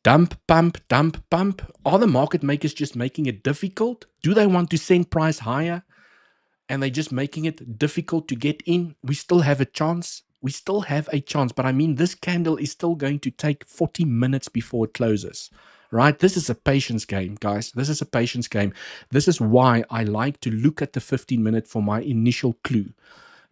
Dump, pump, dump, pump. Are the market makers just making it difficult? Do they want to send price higher? And they're just making it difficult to get in? We still have a chance. We still have a chance. But I mean, this candle is still going to take 40 minutes before it closes, right? This is a patience game, guys. This is a patience game. This is why I like to look at the 15-minute for my initial clue.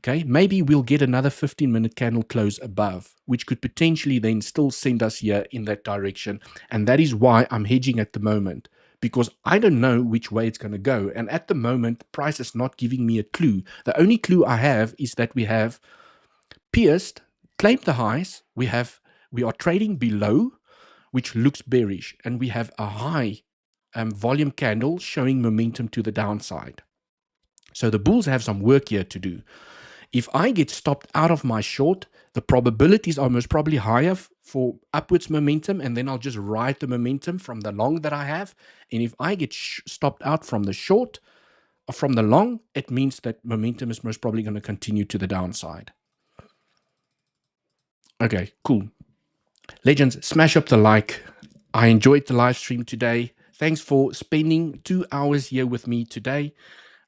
Okay, maybe we'll get another 15-minute candle close above, which could potentially then still send us here in that direction. And that is why I'm hedging at the moment, because I don't know which way it's going to go. And at the moment, price is not giving me a clue. The only clue I have is that we have pierced, claimed the highs. We are trading below, which looks bearish. And we have a high volume candle showing momentum to the downside. So the bulls have some work here to do. If I get stopped out of my short, the probabilities are most probably higher for upwards momentum, and then I'll just ride the momentum from the long that I have. And if I get stopped out from the short or from the long, it means that momentum is most probably going to continue to the downside. Okay, cool. Legends, smash up the like. I enjoyed the live stream today. Thanks for spending 2 hours here with me today.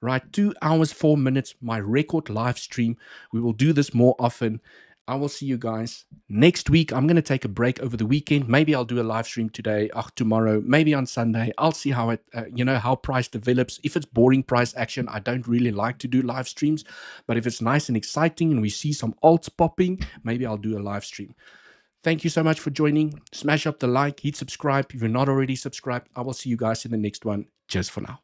Right, 2 hours, 4 minutes, my record live stream. We will do this more often. I will see you guys next week. I'm going to take a break over the weekend. Maybe I'll do a live stream today, tomorrow, maybe on Sunday. I'll see how it, how price develops. If it's boring price action, I don't really like to do live streams. But if it's nice and exciting and we see some alts popping, maybe I'll do a live stream. Thank you so much for joining. Smash up the like, hit subscribe if you're not already subscribed. I will see you guys in the next one. Cheers for now.